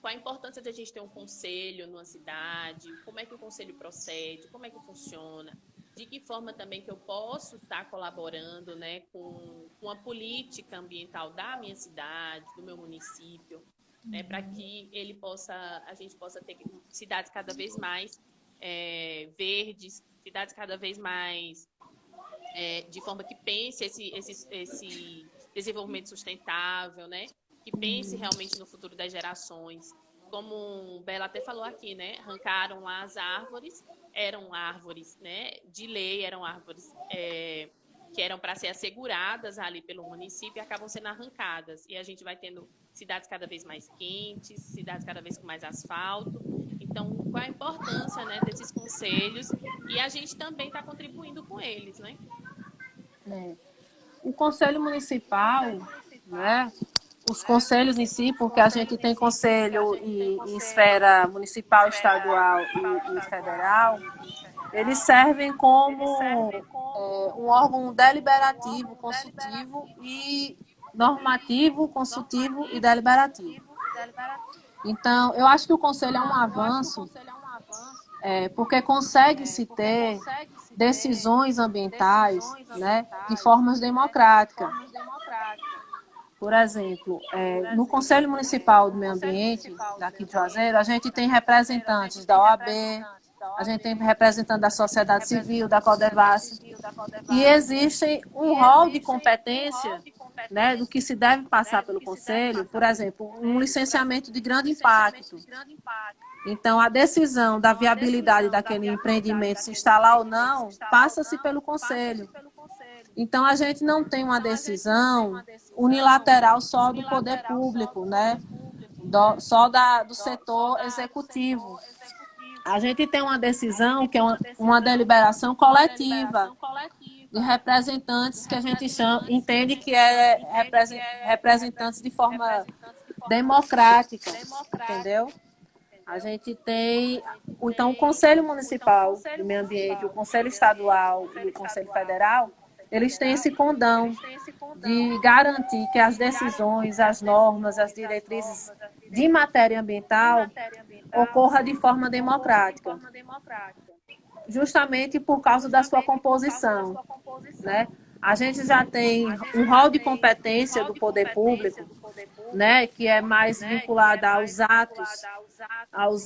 Qual a importância de a gente ter um conselho numa cidade, como é que o conselho procede, como é que funciona, de que forma também que eu posso estar colaborando, né, com a política ambiental da minha cidade, do meu município, né, para que a gente possa ter cidades cada vez mais verdes, cidades cada vez mais de forma que pense esse desenvolvimento sustentável, né? Que pense realmente no futuro das gerações. Como o Bela até falou aqui, né? Arrancaram lá as árvores, eram árvores, né? De lei, eram árvores que eram para ser asseguradas ali pelo município e acabam sendo arrancadas. E a gente vai tendo cidades cada vez mais quentes, cidades cada vez com mais asfalto. Então, qual a importância, né, desses conselhos? E a gente também está contribuindo com eles, né? O Conselho Municipal, né? Os conselhos em si, porque a gente tem conselho em esfera municipal, estadual e federal, eles servem como um órgão deliberativo, consultivo e normativo, consultivo e deliberativo. Então, eu acho que o conselho é um avanço, porque consegue-se ter decisões ambientais, né, de formas democráticas. Por exemplo, no Conselho Municipal do Meio Ambiente, daqui de Juazeiro, a gente tem representantes da OAB, a gente tem representantes da sociedade civil, da Codevasf, e existe um rol de competência, né, do que se deve passar pelo Conselho, por exemplo, um licenciamento de grande impacto. Então, a decisão da viabilidade daquele empreendimento, se instalar ou não, passa-se pelo Conselho. Então, a gente não tem uma decisão unilateral só do poder público, né? Só do setor executivo. A gente tem uma decisão que é uma deliberação coletiva de representantes que a gente entende que representantes de forma democrática, entendeu? A gente tem, então, o Conselho Municipal do Meio Ambiente, o Conselho Estadual e o Conselho Federal, eles têm esse condão de garantir que as decisões, as normas, as diretrizes de matéria ambiental ocorram de forma democrática, justamente por causa da sua composição, né? A gente já tem um rol de competência do poder público, né, que é mais vinculado aos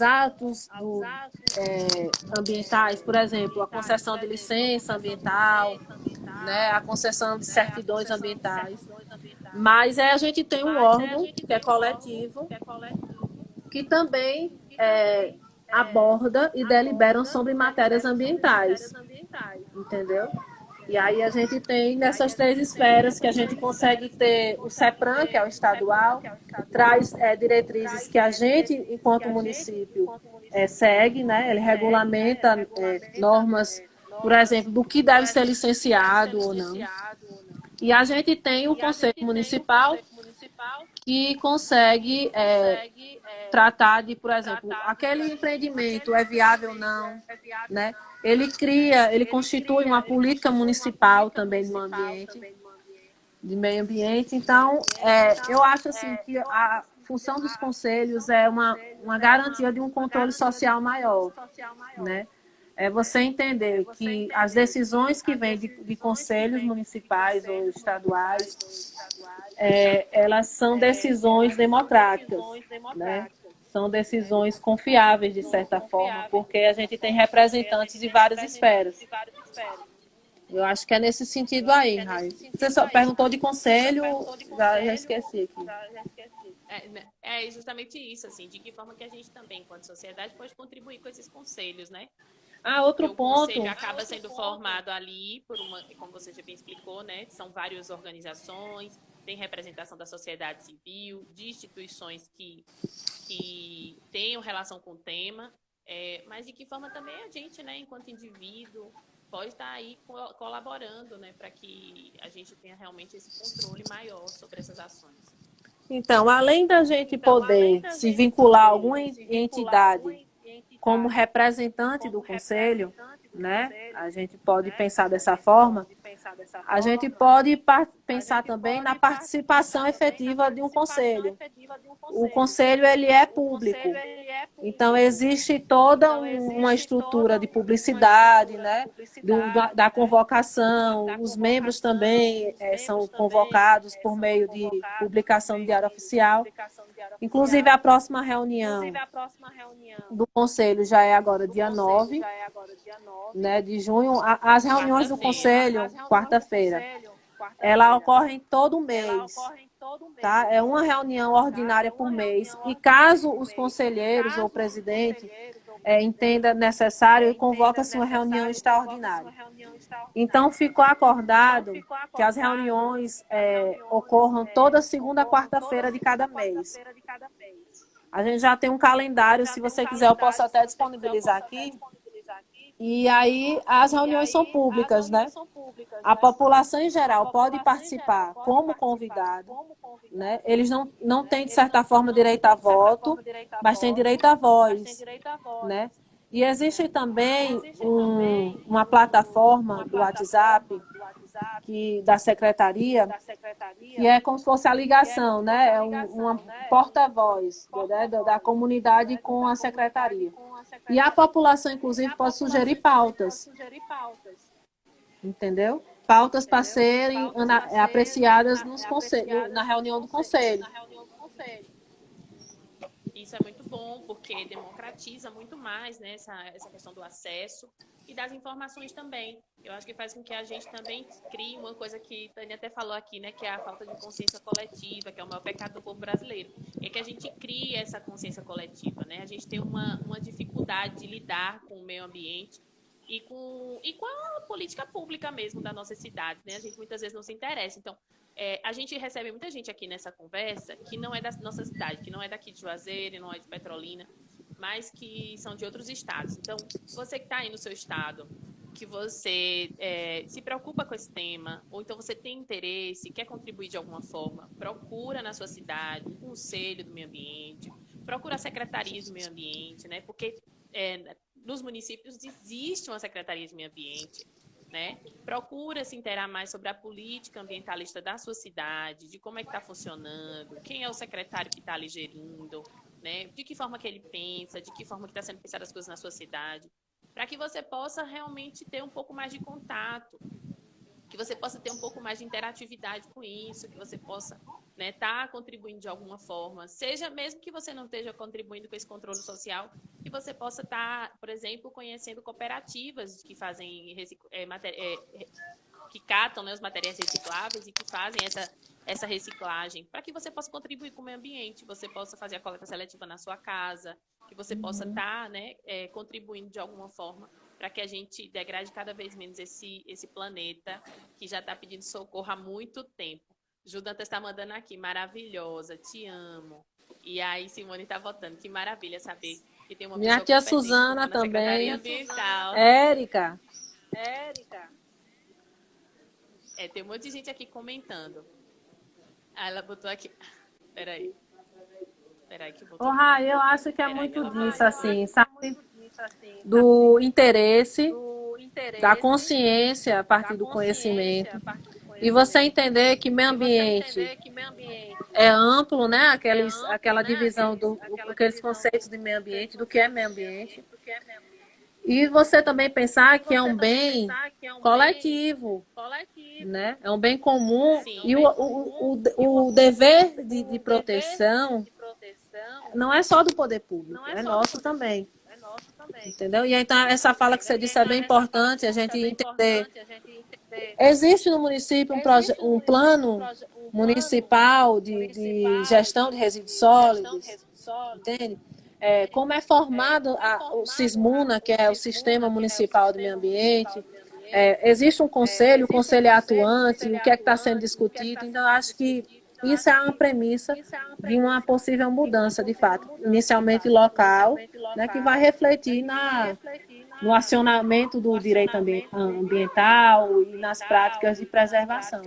atos ambientais, por exemplo, a concessão de licença ambiental, né, a concessão de certidões ambientais. Mas a gente tem um órgão que é coletivo, que também aborda e delibera sobre matérias ambientais, entendeu? E aí a gente tem nessas três esferas que a gente consegue ter o CEPRAM, que é o estadual, traz diretrizes que a gente, enquanto município, segue, né? Ele regulamenta normas, por exemplo, do que deve ser licenciado ou não. E a gente tem o Conselho Municipal, que consegue tratar de, por exemplo, aquele empreendimento é viável ou não, né? Ele constitui uma política municipal também de meio ambiente. Então, eu acho assim que a função dos conselhos é uma garantia de um controle social maior, né? É você entender que as decisões que vêm de conselhos municipais ou estaduais, elas são decisões democráticas, né? São decisões confiáveis, de certa forma, porque a gente tem representantes de várias esferas. Eu acho que é nesse sentido aí, Rai. Você só perguntou de conselho, já esqueci aqui. É justamente isso, assim, de que forma que a gente também, enquanto sociedade, pode contribuir com esses conselhos, né? Outro o ponto. conselho acaba sendo formado ali por como você já bem explicou, né? São várias organizações, tem representação da sociedade civil, de instituições que tenham relação com o tema, mas de que forma também a gente, né, enquanto indivíduo, pode estar aí colaborando, né, para que a gente tenha realmente esse controle maior sobre essas ações. Então, além da gente poder se vincular a alguma entidade como representante do conselho, né? A gente pode pensar dessa forma. A gente pode pensar também na participação efetiva de um conselho. O conselho ele é público, então existe toda uma estrutura de publicidade, né? Da convocação. Os membros também são convocados por meio de publicação de diário oficial. Inclusive a próxima reunião do conselho já é agora dia 9, né, de junho. As reuniões do conselho, quarta-feira, ela ocorre todo mês, tá? É uma reunião ordinária por mês. E caso os conselheiros ou o presidente entenda necessário, convoca-se uma reunião extraordinária. Então, ficou acordado que as reuniões ocorram toda segunda e quarta-feira de cada mês. A gente já tem um calendário, se você quiser eu posso até disponibilizar aqui. E aí as reuniões são públicas, né? A população em geral pode participar como convidado, né? Eles não têm, de certa forma, direito a voto, mas têm direito à voz, né? E existe também uma plataforma do WhatsApp da secretaria, que é como se fosse a ligação, né? É uma porta-voz, né? Da comunidade com a secretaria. E a população, inclusive, pode sugerir pautas, entendeu? Pautas para serem apreciadas na reunião do conselho. Isso é muito bom, porque democratiza muito mais, né, essa questão do acesso e das informações também. Eu acho que faz com que a gente também crie uma coisa que a Tânia até falou aqui, né, que é a falta de consciência coletiva, que é o maior pecado do povo brasileiro. É que a gente crie essa consciência coletiva, né? A gente tem uma dificuldade de lidar com o meio ambiente e com a política pública mesmo da nossa cidade, né? A gente muitas vezes não se interessa. Então, a gente recebe muita gente aqui nessa conversa que não é da nossa cidade, que não é daqui de Juazeiro, não é de Petrolina, mas que são de outros estados. Então, você que está aí no seu estado, que você se preocupa com esse tema, ou então você tem interesse, quer contribuir de alguma forma, procura na sua cidade um conselho do meio ambiente, procura a secretaria do meio ambiente, né? Porque nos municípios existe uma secretaria de meio ambiente, né? Procura se inteirar mais sobre a política ambientalista da sua cidade, de como é que está funcionando, quem é o secretário que está ali gerindo, né? De que forma que ele pensa, de que forma que está sendo pensadas as coisas na sua cidade, para que você possa realmente ter um pouco mais de contato, que você possa ter um pouco mais de interatividade com isso, que você possa estar contribuindo de alguma forma, seja mesmo que você não esteja contribuindo com esse controle social, que você possa estar, por exemplo, conhecendo cooperativas que fazem que catam, né, os materiais recicláveis e que fazem essa reciclagem, para que você possa contribuir com o meio ambiente, você possa fazer a coleta seletiva na sua casa, que você possa estar contribuindo de alguma forma para que a gente degrade cada vez menos esse planeta que já está pedindo socorro há muito tempo. Ju Dantas está mandando aqui, maravilhosa, te amo. E aí Simone está votando, que maravilha saber que tem uma Minha tia Suzana também. Ambiental. Érica. Tem um monte de gente aqui comentando. Ah, ela botou aqui. Peraí que botou. Eu acho que é muito disso, assim, sabe? Do interesse, da consciência a partir do conhecimento. E você entender que meio ambiente é amplo, né? Aquela divisão aqueles conceitos de meio ambiente, do que é meio ambiente. E você também pensar que é um bem coletivo, né? É um bem comum. Sim, e o dever de proteção não é só do poder público, é nosso também. Entendeu? E então essa fala que você disse é bem importante a gente entender. Existe no município um plano municipal de gestão de resíduos sólidos, entende? Como é formado o SISMUNA, que é o Sistema Municipal do Meio Ambiente. Existe um conselho, o conselho é atuante, o que é que está sendo discutido. Então, acho que isso é uma premissa de uma possível mudança, de fato, inicialmente local, né, que vai refletir no acionamento do direito ambiental e nas práticas de preservação.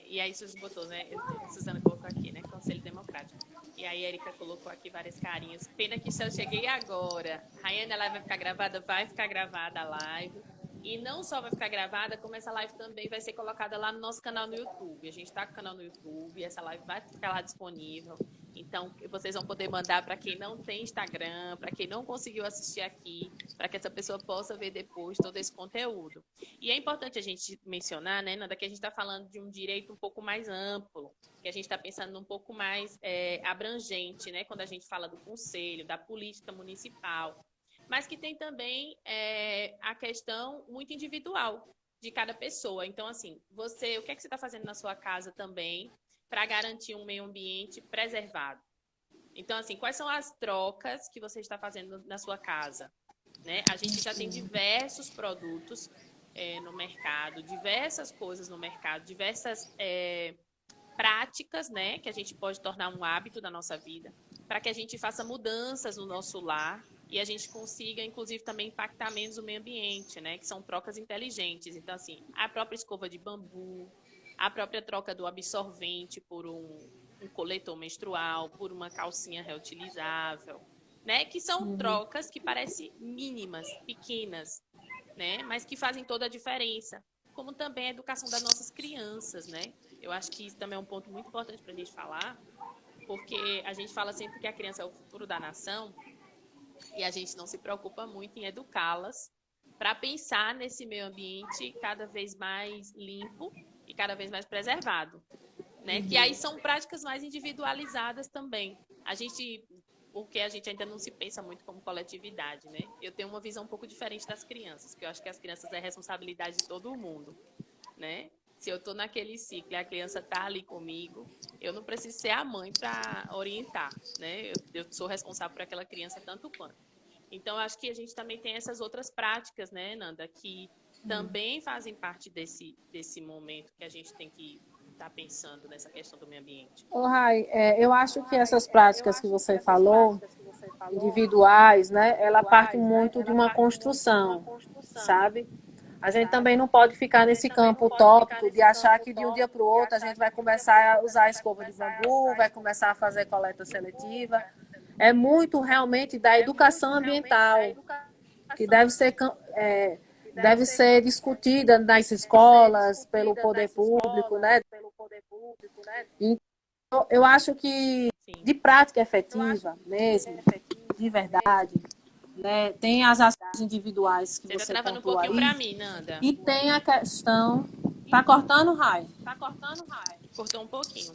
E aí Suzy botou, né? Suzana colocou aqui, né? Conselho Democrático. E aí a Erika colocou aqui várias carinhas. Pena que só cheguei agora. Rayane, a live vai ficar gravada? Vai ficar gravada a live. E não só vai ficar gravada, como essa live também vai ser colocada lá no nosso canal no YouTube. A gente está com o canal no YouTube, essa live vai ficar lá disponível. Então, vocês vão poder mandar para quem não tem Instagram, para quem não conseguiu assistir aqui, para que essa pessoa possa ver depois todo esse conteúdo. E é importante a gente mencionar, né, Nanda, que a gente está falando de um direito um pouco mais amplo, que a gente está pensando um pouco mais abrangente, né, quando a gente fala do conselho, da política municipal, mas que tem também a questão muito individual de cada pessoa. Então, assim, o que é que você está fazendo na sua casa também para garantir um meio ambiente preservado? Então, assim, quais são as trocas que você está fazendo na sua casa? Né? A gente já tem diversos produtos no mercado, diversas coisas no mercado, diversas práticas, né, que a gente pode tornar um hábito da nossa vida, para que a gente faça mudanças no nosso lar e a gente consiga, inclusive, também impactar menos o meio ambiente, né, que são trocas inteligentes. Então, assim, a própria escova de bambu, a própria troca do absorvente por um coletor menstrual, por uma calcinha reutilizável, né, que são trocas que parecem mínimas, pequenas, né, mas que fazem toda a diferença. Como também a educação das nossas crianças, né? Eu acho que isso também é um ponto muito importante para a gente falar, porque a gente fala sempre que a criança é o futuro da nação e a gente não se preocupa muito em educá-las para pensar nesse meio ambiente cada vez mais limpo e cada vez mais preservado, né? Que aí são práticas mais individualizadas também. Porque a gente ainda não se pensa muito como coletividade, né? Eu tenho uma visão um pouco diferente das crianças, porque eu acho que as crianças é responsabilidade de todo mundo, né? Se eu estou naquele ciclo e a criança está ali comigo, eu não preciso ser a mãe para orientar, né? Eu sou responsável por aquela criança tanto quanto. Então, acho que a gente também tem essas outras práticas, né, Nanda, que também fazem parte desse momento que a gente tem que estar pensando nessa questão do meio ambiente. Rai, eu acho que essas práticas que você falou, individuais, né, ela parte muito de uma construção, sabe? A gente também não pode ficar nesse campo utópico de achar que de um dia para o outro a gente vai começar a usar a escova de bambu, vai começar a fazer coleta seletiva. É muito realmente da educação ambiental, que deve ser discutida nas escolas, pelo poder público, né? Então, eu acho que de prática efetiva mesmo, de verdade, né? Tem as ações individuais que Você está você travando um pontuou pouquinho aí, para mim, Nanda. e tem a questão... Tá cortando, Rai? Cortou um pouquinho.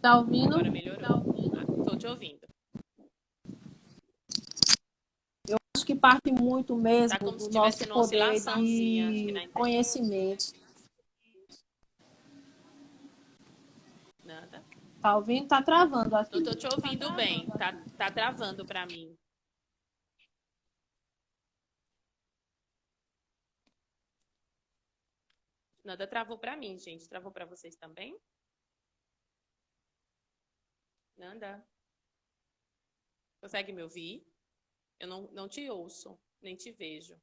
Tá ouvindo? Agora melhorou. Estou te ouvindo. Eu acho que parte muito mesmo Tá como se do estivesse nosso tendo uma poder oscilaçãozinha, acho que na de internet. conhecimento. Nada. Tá ouvindo? Tá travando aqui. Não estou te ouvindo bem. Tá travando para mim. Nada travou para mim, gente. Travou para vocês também? Nanda. Consegue me ouvir? Eu não te ouço, nem te vejo.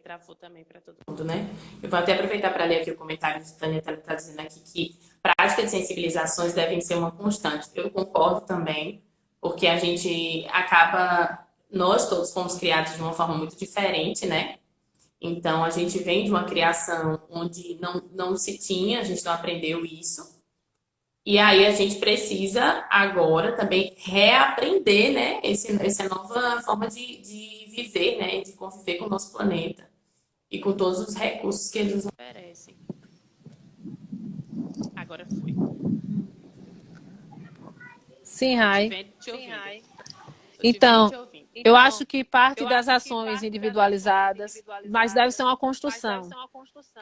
Travou também para todo mundo, né? Eu vou até aproveitar para ler aqui o comentário de Tânia, que ela está dizendo aqui que práticas de sensibilizações devem ser uma constante. Eu concordo também, porque a gente acaba, nós todos fomos criados de uma forma muito diferente, né? Então, a gente vem de uma criação onde não se tinha, a gente não aprendeu isso. E aí a gente precisa agora também reaprender, né? Essa nova forma de viver, né? De conviver com o nosso planeta e com todos os recursos que eles nos oferecem. Agora foi. Sim, Rai. Te ouvindo. Então, Te ouvindo. eu acho que parte das ações individualizadas, mas deve ser uma construção,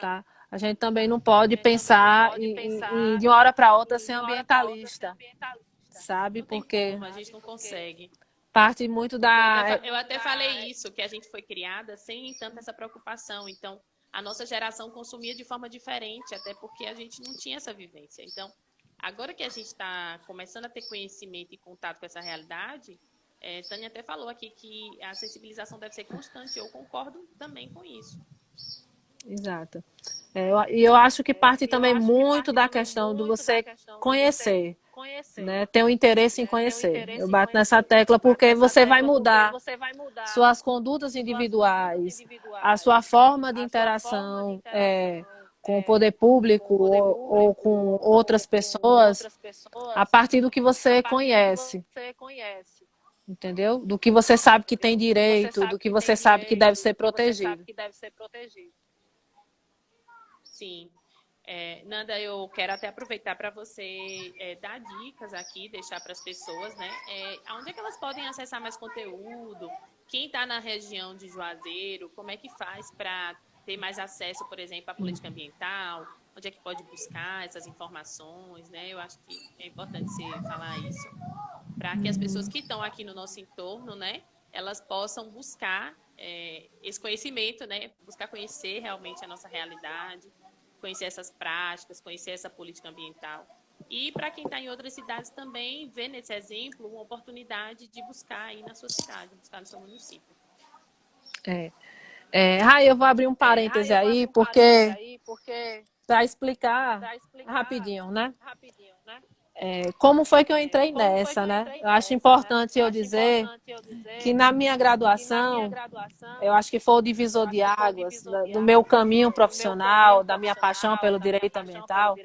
tá? A gente também não pode pensar de uma hora para outra ser ambientalista, sabe? Não tem Porque como, a gente não consegue. parte muito da... Eu até falei isso, que a gente foi criada sem tanta essa preocupação. Então, a nossa geração consumia de forma diferente, até porque a gente não tinha essa vivência. Então, agora que a gente está começando a ter conhecimento e contato com essa realidade, Tânia até falou aqui que a sensibilização deve ser constante. Eu concordo também com isso. Exato. E eu acho que parte também muito da questão do você conhecer, né? Ter um interesse em conhecer. Eu bato nessa tecla porque você vai mudar suas condutas individuais, a sua forma de interação com o poder público ou com outras pessoas a partir do que você conhece. Entendeu? Do que você sabe que tem direito, do que você sabe que deve ser protegido. Sim. Nanda, eu quero até aproveitar para você dar dicas aqui, deixar para as pessoas, né? Onde é que elas podem acessar mais conteúdo? Quem está na região de Juazeiro, como é que faz para ter mais acesso, por exemplo, à política ambiental? Onde é que pode buscar essas informações, né? Eu acho que é importante você falar isso, para que as pessoas que estão aqui no nosso entorno, né, elas possam buscar esse conhecimento, né? Buscar conhecer realmente a nossa realidade, conhecer essas práticas, conhecer essa política ambiental. E para quem está em outras cidades também, ver nesse exemplo uma oportunidade de buscar aí na sua cidade, buscar no seu município. Eu vou abrir um parêntese aí, porque para explicar rapidinho, né? Como foi que eu entrei nessa, né? Eu acho importante eu dizer que na minha graduação, eu acho que foi o divisor de águas do meu caminho profissional, da minha paixão pelo direito ambiental,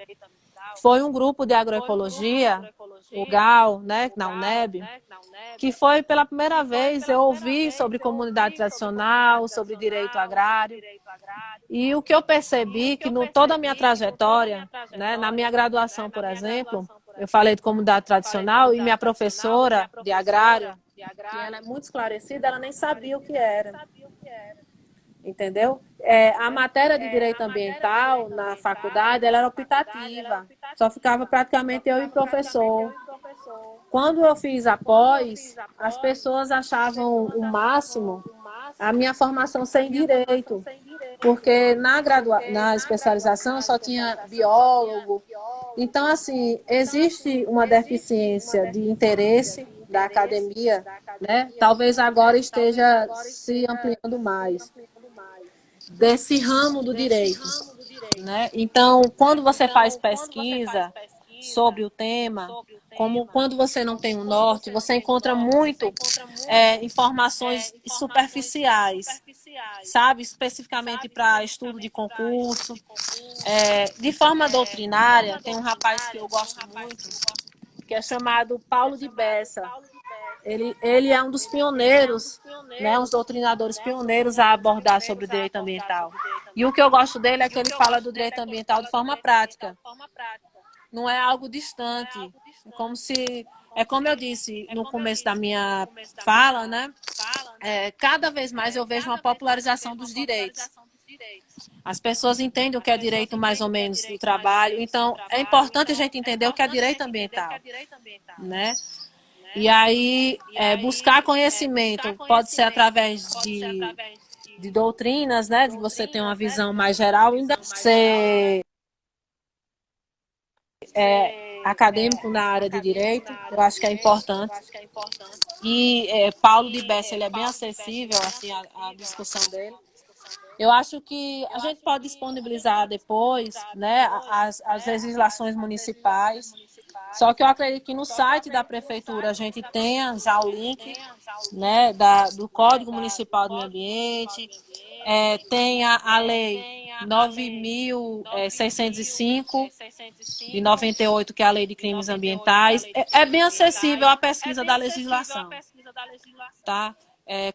foi um grupo de agroecologia, o GAU, né, na UNEB, que foi pela primeira vez eu ouvi sobre comunidade tradicional, sobre direito agrário. E o que eu percebi que toda a minha trajetória, né, na minha graduação, por exemplo, eu falei de comunidade tradicional e minha professora de agrário, que ela é muito esclarecida, ela nem sabia o que era. Entendeu? A matéria de direito ambiental na faculdade ela era optativa, só ficava praticamente eu e o professor. Quando eu fiz a pós, as pessoas achavam o máximo a minha formação sem direito, porque na especialização só tinha biólogo. Então, assim, existe uma deficiência de interesse da academia, né? Talvez agora esteja se ampliando mais desse ramo do direito, né? Então, quando você faz pesquisa sobre o tema, como quando você não tem um norte, você encontra muito informações superficiais, sabe? Especificamente para estudo de concurso. De forma doutrinária, tem um rapaz que eu gosto muito, que é chamado Paulo de Bessa. Ele é um dos pioneiros, né, uns doutrinadores pioneiros a abordar sobre o direito ambiental. E o que eu gosto dele é que ele fala do direito ambiental de forma prática. Não é algo distante. Como eu disse no começo da minha fala, né? Cada vez mais eu vejo uma popularização dos direitos. As pessoas entendem o que é direito mais ou menos do trabalho. Então, é importante a gente entender o que é direito ambiental, né? E aí, buscar conhecimento pode ser através de doutrinas, né? De você ter uma visão mais geral, ainda ser acadêmico na área de direito, eu acho que é importante. E Paulo de Bessa, ele é bem acessível, assim, a discussão dele. Eu acho que a gente pode disponibilizar depois, né, as legislações municipais. Só que eu acredito que no site da prefeitura a gente tenha já o link, né, do Código Municipal do Meio Ambiente, tenha a Lei 9.605 de 98, que é a Lei de Crimes Ambientais. É bem acessível a pesquisa da legislação, tá?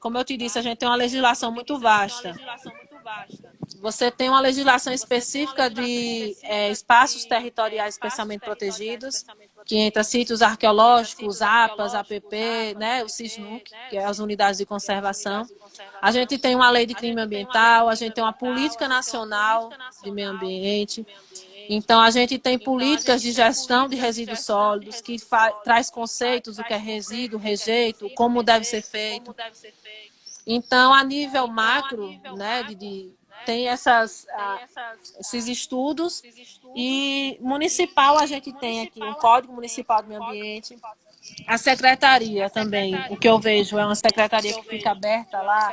Como eu te disse, a gente tem uma legislação muito vasta. Você tem uma legislação específica de espaços territoriais especialmente protegidos, que entra sítios arqueológicos, APAs, APP, né, o SISNUC, que é as unidades de conservação. A gente tem uma lei de crime ambiental, a gente tem uma política nacional de meio ambiente. Então, a gente tem políticas de gestão de resíduos sólidos que traz conceitos do que é resíduo, rejeito, como deve ser feito. Então, a nível macro, né, tem esses estudos, e municipal a gente tem aqui um Código Municipal do Meio Ambiente. A secretaria também, o que eu vejo é uma secretaria que fica aberta lá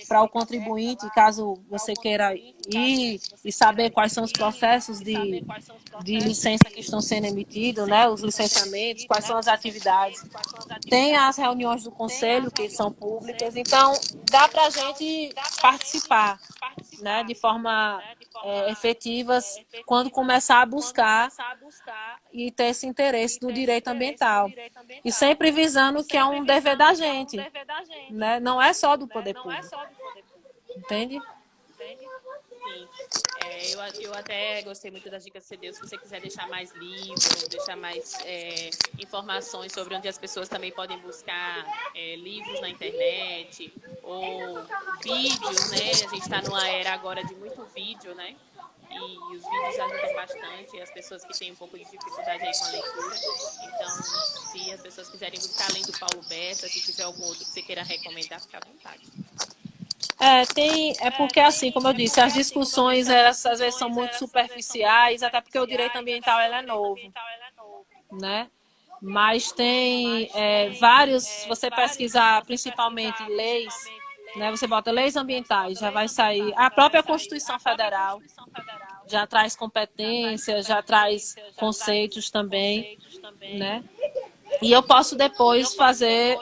para o contribuinte, caso você queira ir e saber quais são os processos de licença que estão sendo emitidos, né, os licenciamentos, quais são as atividades. Tem as reuniões do conselho, que são públicas, então dá para a gente participar, né, de forma efetiva quando começar a buscar e ter esse interesse do direito ambiental. E sempre visando que é um dever da gente, né? Não é só do poder público. Entende? Sim. Eu até gostei muito das dicas que você deu. Se você quiser deixar mais livros, deixar mais informações sobre onde as pessoas também podem buscar livros na internet ou vídeos, né? A gente está numa era agora de muito vídeo, né? E os vídeos ajudam bastante as pessoas que têm um pouco de dificuldade aí com a leitura. Então, se as pessoas quiserem buscar além do Paulo Bessa, se tiver algum outro que você queira recomendar, fica à vontade. É porque, assim, como eu disse, as discussões elas, às vezes são muito superficiais, até porque o direito ambiental ele é novo, né? Mas tem vários, se você pesquisar principalmente leis, né? Você bota leis ambientais, já vai sair. A própria Constituição Federal já traz competências, já traz conceitos também, né? E eu posso depois fazer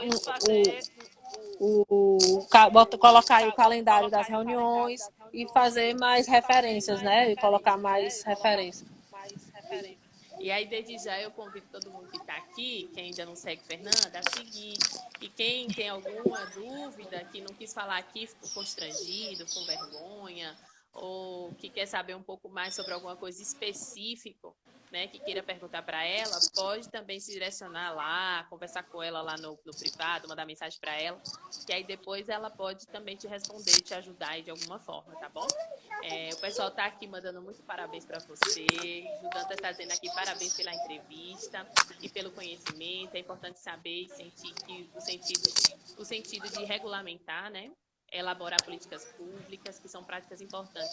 colocar aí o calendário das reuniões e fazer mais referências, né? E colocar mais referências. E aí, desde já, eu convido todo mundo que está aqui, que ainda não segue Fernanda, a seguir. E quem tem alguma dúvida, que não quis falar aqui, ficou constrangido, com vergonha, ou que quer saber um pouco mais sobre alguma coisa específica, né, que queira perguntar para ela, pode também se direcionar lá, conversar com ela lá no privado, mandar mensagem para ela, que aí depois ela pode também te responder, te ajudar aí de alguma forma, tá bom? O pessoal está aqui mandando muito parabéns para você, o Dantas está dizendo aqui parabéns pela entrevista e pelo conhecimento. É importante saber e sentir que o sentido de regulamentar, né, elaborar políticas públicas, que são práticas importantes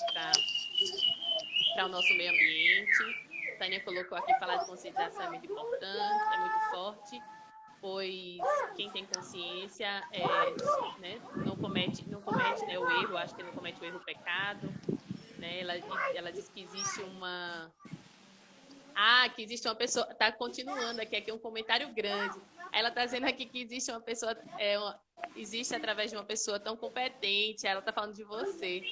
para o nosso meio ambiente. Tânia colocou aqui, falar de conscientização é muito importante, é muito forte, pois quem tem consciência né, não comete, né, o erro, acho que não comete o erro, o pecado. Né? Ela diz que existe uma... que existe uma pessoa... Está continuando aqui um comentário grande. Ela está dizendo aqui que existe uma pessoa... existe através de uma pessoa tão competente. Ela está falando de você.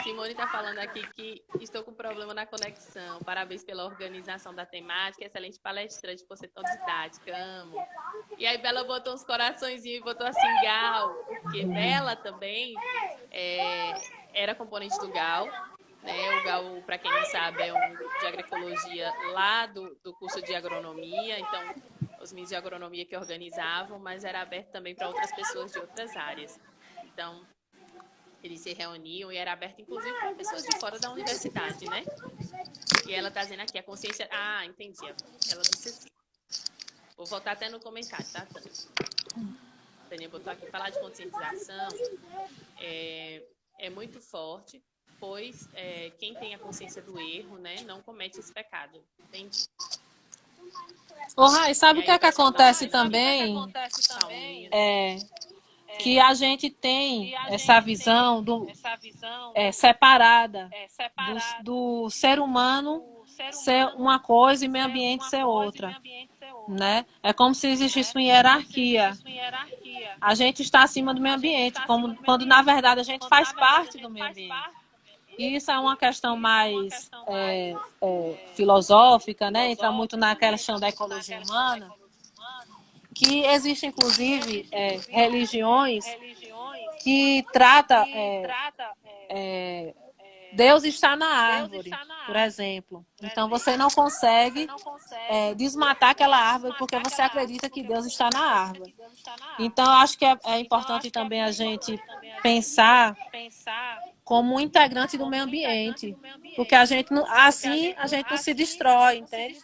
Simone está falando aqui que estou com problema na conexão. Parabéns pela organização da temática. Excelente palestrante, por ser tão didática. Amo. E aí Bela botou uns coraçõezinhos e botou assim, Gal. Porque Bela também era componente do GAL. Né? O GAL, para quem não sabe, é de agroecologia lá do curso de agronomia. Então, os meninos de agronomia que organizavam, mas era aberto também para outras pessoas de outras áreas. Então, eles se reuniam e era aberto, inclusive, para pessoas de fora da universidade, né? E ela está dizendo aqui, a consciência... entendi. Ela disse assim. Vou voltar até no comentário, tá, Tânia? A Tânia botou aqui, falar de conscientização é muito forte, pois quem tem a consciência do erro, né, não comete esse pecado. Entende? Rai, sabe o que é que acontece também? Que a gente tem essa visão separada do ser humano ser uma coisa e meio ambiente ser outra, né? É como se existisse uma hierarquia. A gente está acima do meio ambiente, quando na verdade a gente faz parte do meio ambiente. E isso é uma questão mais filosófica, né? Entra muito na questão da ecologia humana, que existem, inclusive, religiões que tratam... Deus está na árvore, por exemplo. Então, você não consegue desmatar aquela árvore porque você acredita que Deus está na árvore. Então, acho que é importante também a gente pensar como um integrante do meio ambiente, porque a gente não, assim a gente não se destrói, entende?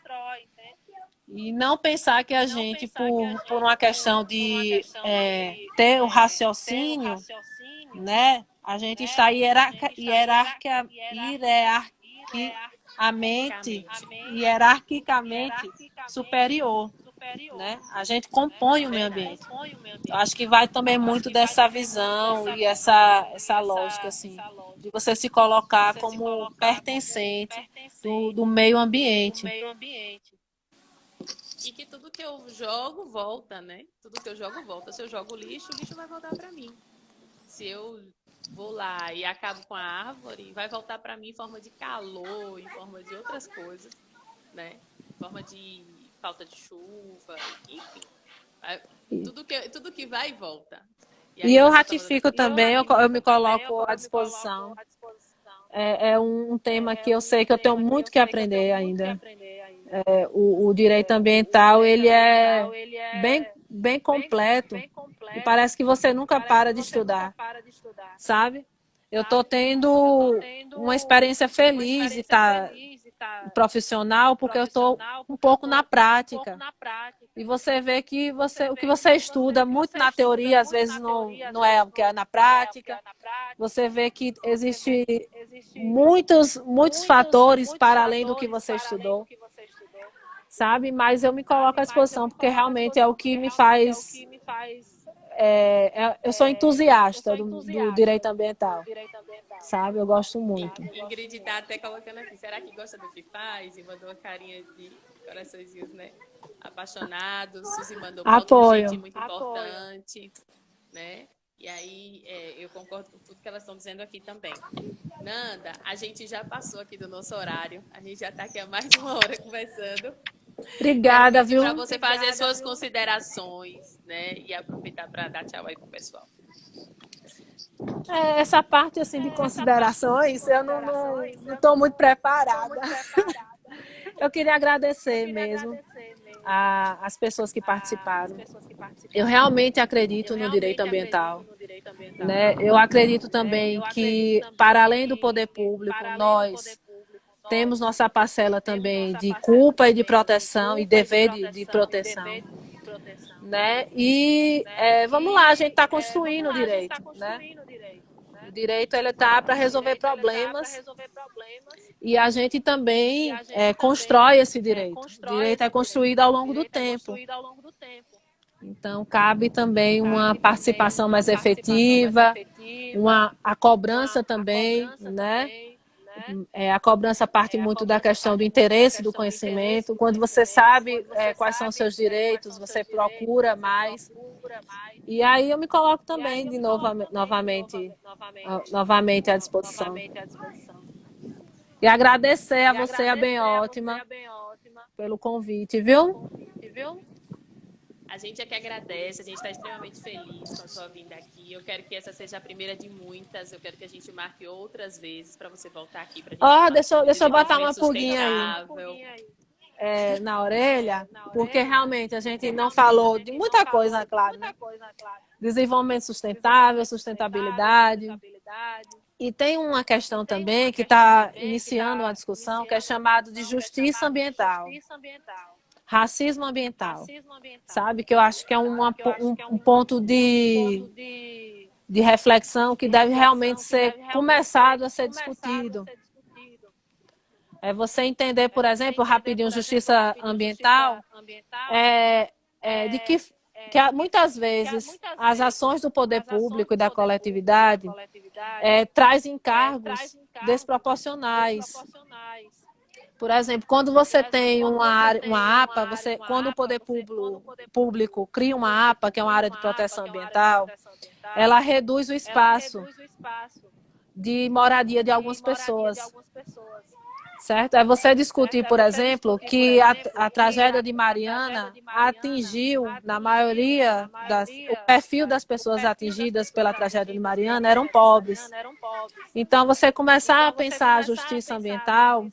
E não pensar que a gente, por uma questão de ter o raciocínio, né, a gente está hierarquicamente superior, né? A gente compõe o meio Verdade. ambiente. Eu acho que vai também muito dessa visão e essa lógica, assim, de você se colocar como pertencente do meio ambiente. E que tudo que eu jogo volta, né? Tudo que eu jogo volta. Se eu jogo lixo, o lixo vai voltar para mim. Se eu vou lá e acabo com a árvore, vai voltar para mim em forma de calor, em forma de outras coisas, né? Em forma de falta de chuva, enfim. Tudo que vai e volta. E E aí eu você falou ratifico dessa também, questão. eu me coloco à disposição. É um tema que eu sei que eu tenho muito que aprender ainda. O direito ambiental, ele é bem completo e parece que você nunca para de estudar, sabe? Eu estou tendo uma experiência feliz de estar profissional porque eu estou um pouco na prática. E você vê que o que você estuda muito na teoria, às vezes não é o que é na prática. Você vê que existe muitos fatores para além do que você estudou, sabe? Mas eu me coloco à disposição porque realmente é o que me faz. Eu sou entusiasta do direito ambiental, sabe? Eu gosto muito. Ingrid tá até colocando aqui. Será que gosta do que faz? E mandou uma carinha de coraçõezinhos, né? Apaixonados. Suzy mandou Paulo, gente, Apoio. muito importante, né? E aí, eu concordo com tudo que elas estão dizendo aqui também. Nanda, a gente já passou aqui do nosso horário. A gente já está aqui há mais de uma hora conversando. Quero Obrigada, pedir viu? para você fazer suas considerações, né? E aproveitar para dar tchau aí pro pessoal. Essa parte assim de considerações, eu não estou muito preparada. Eu queria agradecer mesmo as pessoas que participaram. Eu realmente acredito no direito ambiental, né? Eu acredito também que, para além do poder público, nós temos nossa parcela também de culpa e de proteção e dever de proteção, né? E vamos lá, a gente está construindo o direito, né? O direito ele está para resolver problemas e a gente também constrói esse direito. O direito é construído ao longo do tempo. Então, cabe também uma participação mais efetiva, a cobrança também, né? A cobrança parte muito da questão do interesse do conhecimento. Quando você sabe quais são os seus direitos, você procura mais. E aí eu me coloco também de novamente à disposição. E agradecer a você, a Bem Ótima, pelo convite, viu? A gente é que agradece, a gente está extremamente feliz com a sua vinda aqui. Eu quero que essa seja a primeira de muitas. Eu quero que a gente marque outras vezes para você voltar aqui para a gente falar Deixa eu botar uma desenvolvimento pulguinha sustentável. na orelha, porque realmente a gente não falou de muita coisa, claro, né? Desenvolvimento sustentável, sustentabilidade. E tem uma questão também que está iniciando uma discussão que é chamada de justiça ambiental. Racismo ambiental, sabe? Que eu acho que é um ponto de reflexão que deve realmente ser começado a ser discutido. É você entender, por exemplo, rapidinho, justiça ambiental, de que muitas vezes as ações do poder público e da coletividade trazem encargos desproporcionais. Por exemplo, quando você tem uma APA, quando o poder público cria uma APA, que é uma área de proteção ambiental, ela reduz o espaço de moradia de algumas pessoas. Certo? É você discutir, por exemplo, que a tragédia de Mariana atingiu, na maioria, o perfil das pessoas atingidas pela tragédia de Mariana eram pobres. Então, você começar a pensar a justiça ambiental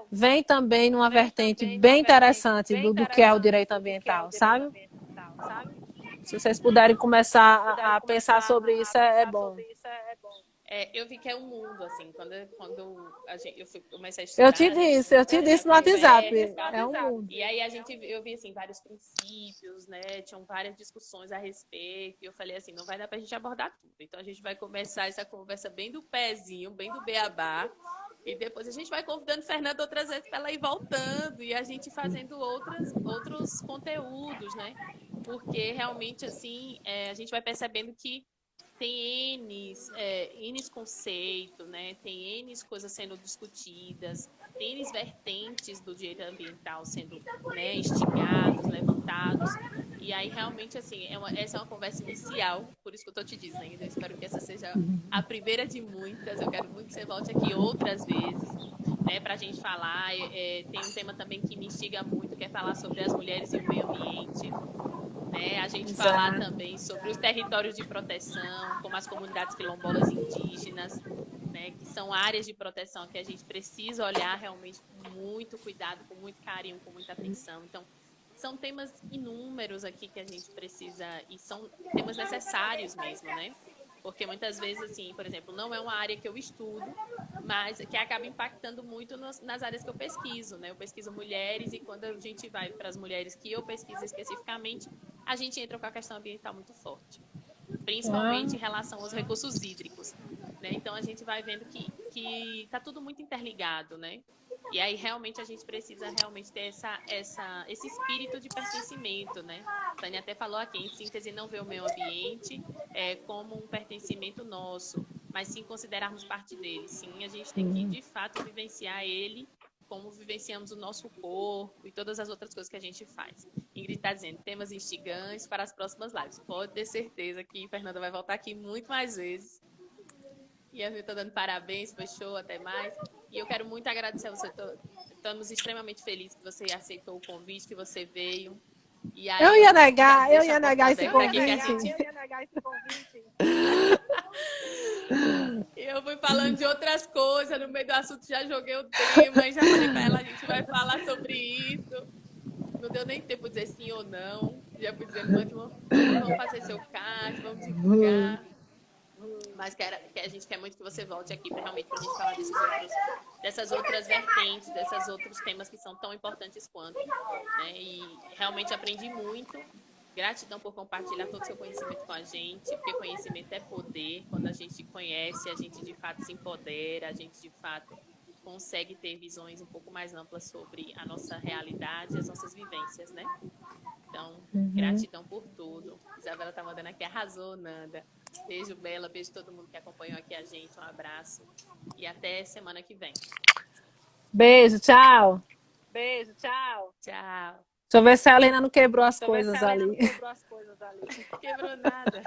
vem também numa vertente bem interessante do que é o direito ambiental, sabe? Se vocês puderem começar a pensar sobre isso, é bom. Eu vi que é um mundo, assim, quando eu comecei a Eu estudar, te a gente disse, eu te tinha disse no WhatsApp. conversas e tal. É um mundo. E aí eu vi, assim, vários princípios, né? Tinham várias discussões a respeito. E eu falei assim, não vai dar pra gente abordar tudo. Então a gente vai começar essa conversa bem do pezinho, bem do beabá. E depois a gente vai convidando Fernanda outras vezes para ela ir voltando e a gente fazendo outros conteúdos, né? Porque realmente, assim, a gente vai percebendo que tem N conceitos, né? Tem N coisas sendo discutidas, tem N vertentes do direito ambiental sendo, né, instigados, levantados. E aí, realmente, assim, essa é uma conversa inicial, por isso que eu estou te dizendo. Eu espero que essa seja a primeira de muitas. Eu quero muito que você volte aqui outras vezes, né, para a gente falar. Tem um tema também que me instiga muito, que é falar sobre as mulheres e o meio ambiente. Né? A gente falar Exato. também sobre os territórios de proteção, como as comunidades quilombolas indígenas, né? Que são áreas de proteção que a gente precisa olhar realmente com muito cuidado, com muito carinho, com muita atenção. Então, são temas inúmeros aqui que a gente precisa, e são temas necessários mesmo, né? Porque muitas vezes, assim, por exemplo, não é uma área que eu estudo, mas que acaba impactando muito nas áreas que eu pesquiso, né? Eu pesquiso mulheres e quando a gente vai para as mulheres que eu pesquiso especificamente, a gente entra com a questão ambiental muito forte, principalmente em relação aos recursos hídricos, né? Então a gente vai vendo que está tudo muito interligado, né? E aí realmente a gente precisa realmente ter esse espírito de pertencimento, né? A Tânia até falou aqui, em síntese, não ver o meio ambiente como um pertencimento nosso, mas sim considerarmos parte dele. Sim, a gente tem que, de fato, vivenciar ele como vivenciamos o nosso corpo e todas as outras coisas que a gente faz. Ingrid está dizendo, temas instigantes para as próximas lives. Pode ter certeza que Fernanda vai voltar aqui muito mais vezes. E a gente está dando parabéns, foi show, até mais. E eu quero muito agradecer a você. Estamos extremamente felizes que você aceitou o convite, que você veio. E aí, Eu ia negar, eu deixo a ia porta negar esse aberta aqui que a convite. gente... Eu fui falando de outras coisas, no meio do assunto já joguei o tema e já falei para ela, a gente vai falar sobre isso. Não deu nem tempo de dizer sim ou não. Já fui dizendo, vamos fazer seu card, vamos divulgar. Mas que a gente quer muito que você volte aqui para realmente pra gente falar dessas outras vertentes, desses outros temas que são tão importantes quanto. Né? E realmente aprendi muito. Gratidão por compartilhar todo o seu conhecimento com a gente, porque conhecimento é poder. Quando a gente conhece, a gente de fato se empodera, a gente de fato consegue ter visões um pouco mais amplas sobre a nossa realidade e as nossas vivências, né? Então, gratidão por tudo. Isabela tá mandando aqui, arrasou, Nanda. Beijo, Bela, beijo todo mundo que acompanhou aqui a gente, um abraço e até semana que vem. Beijo, tchau. Beijo, tchau. Tchau. Deixa eu ver se a Helena não quebrou as coisas ali. Quebrou nada.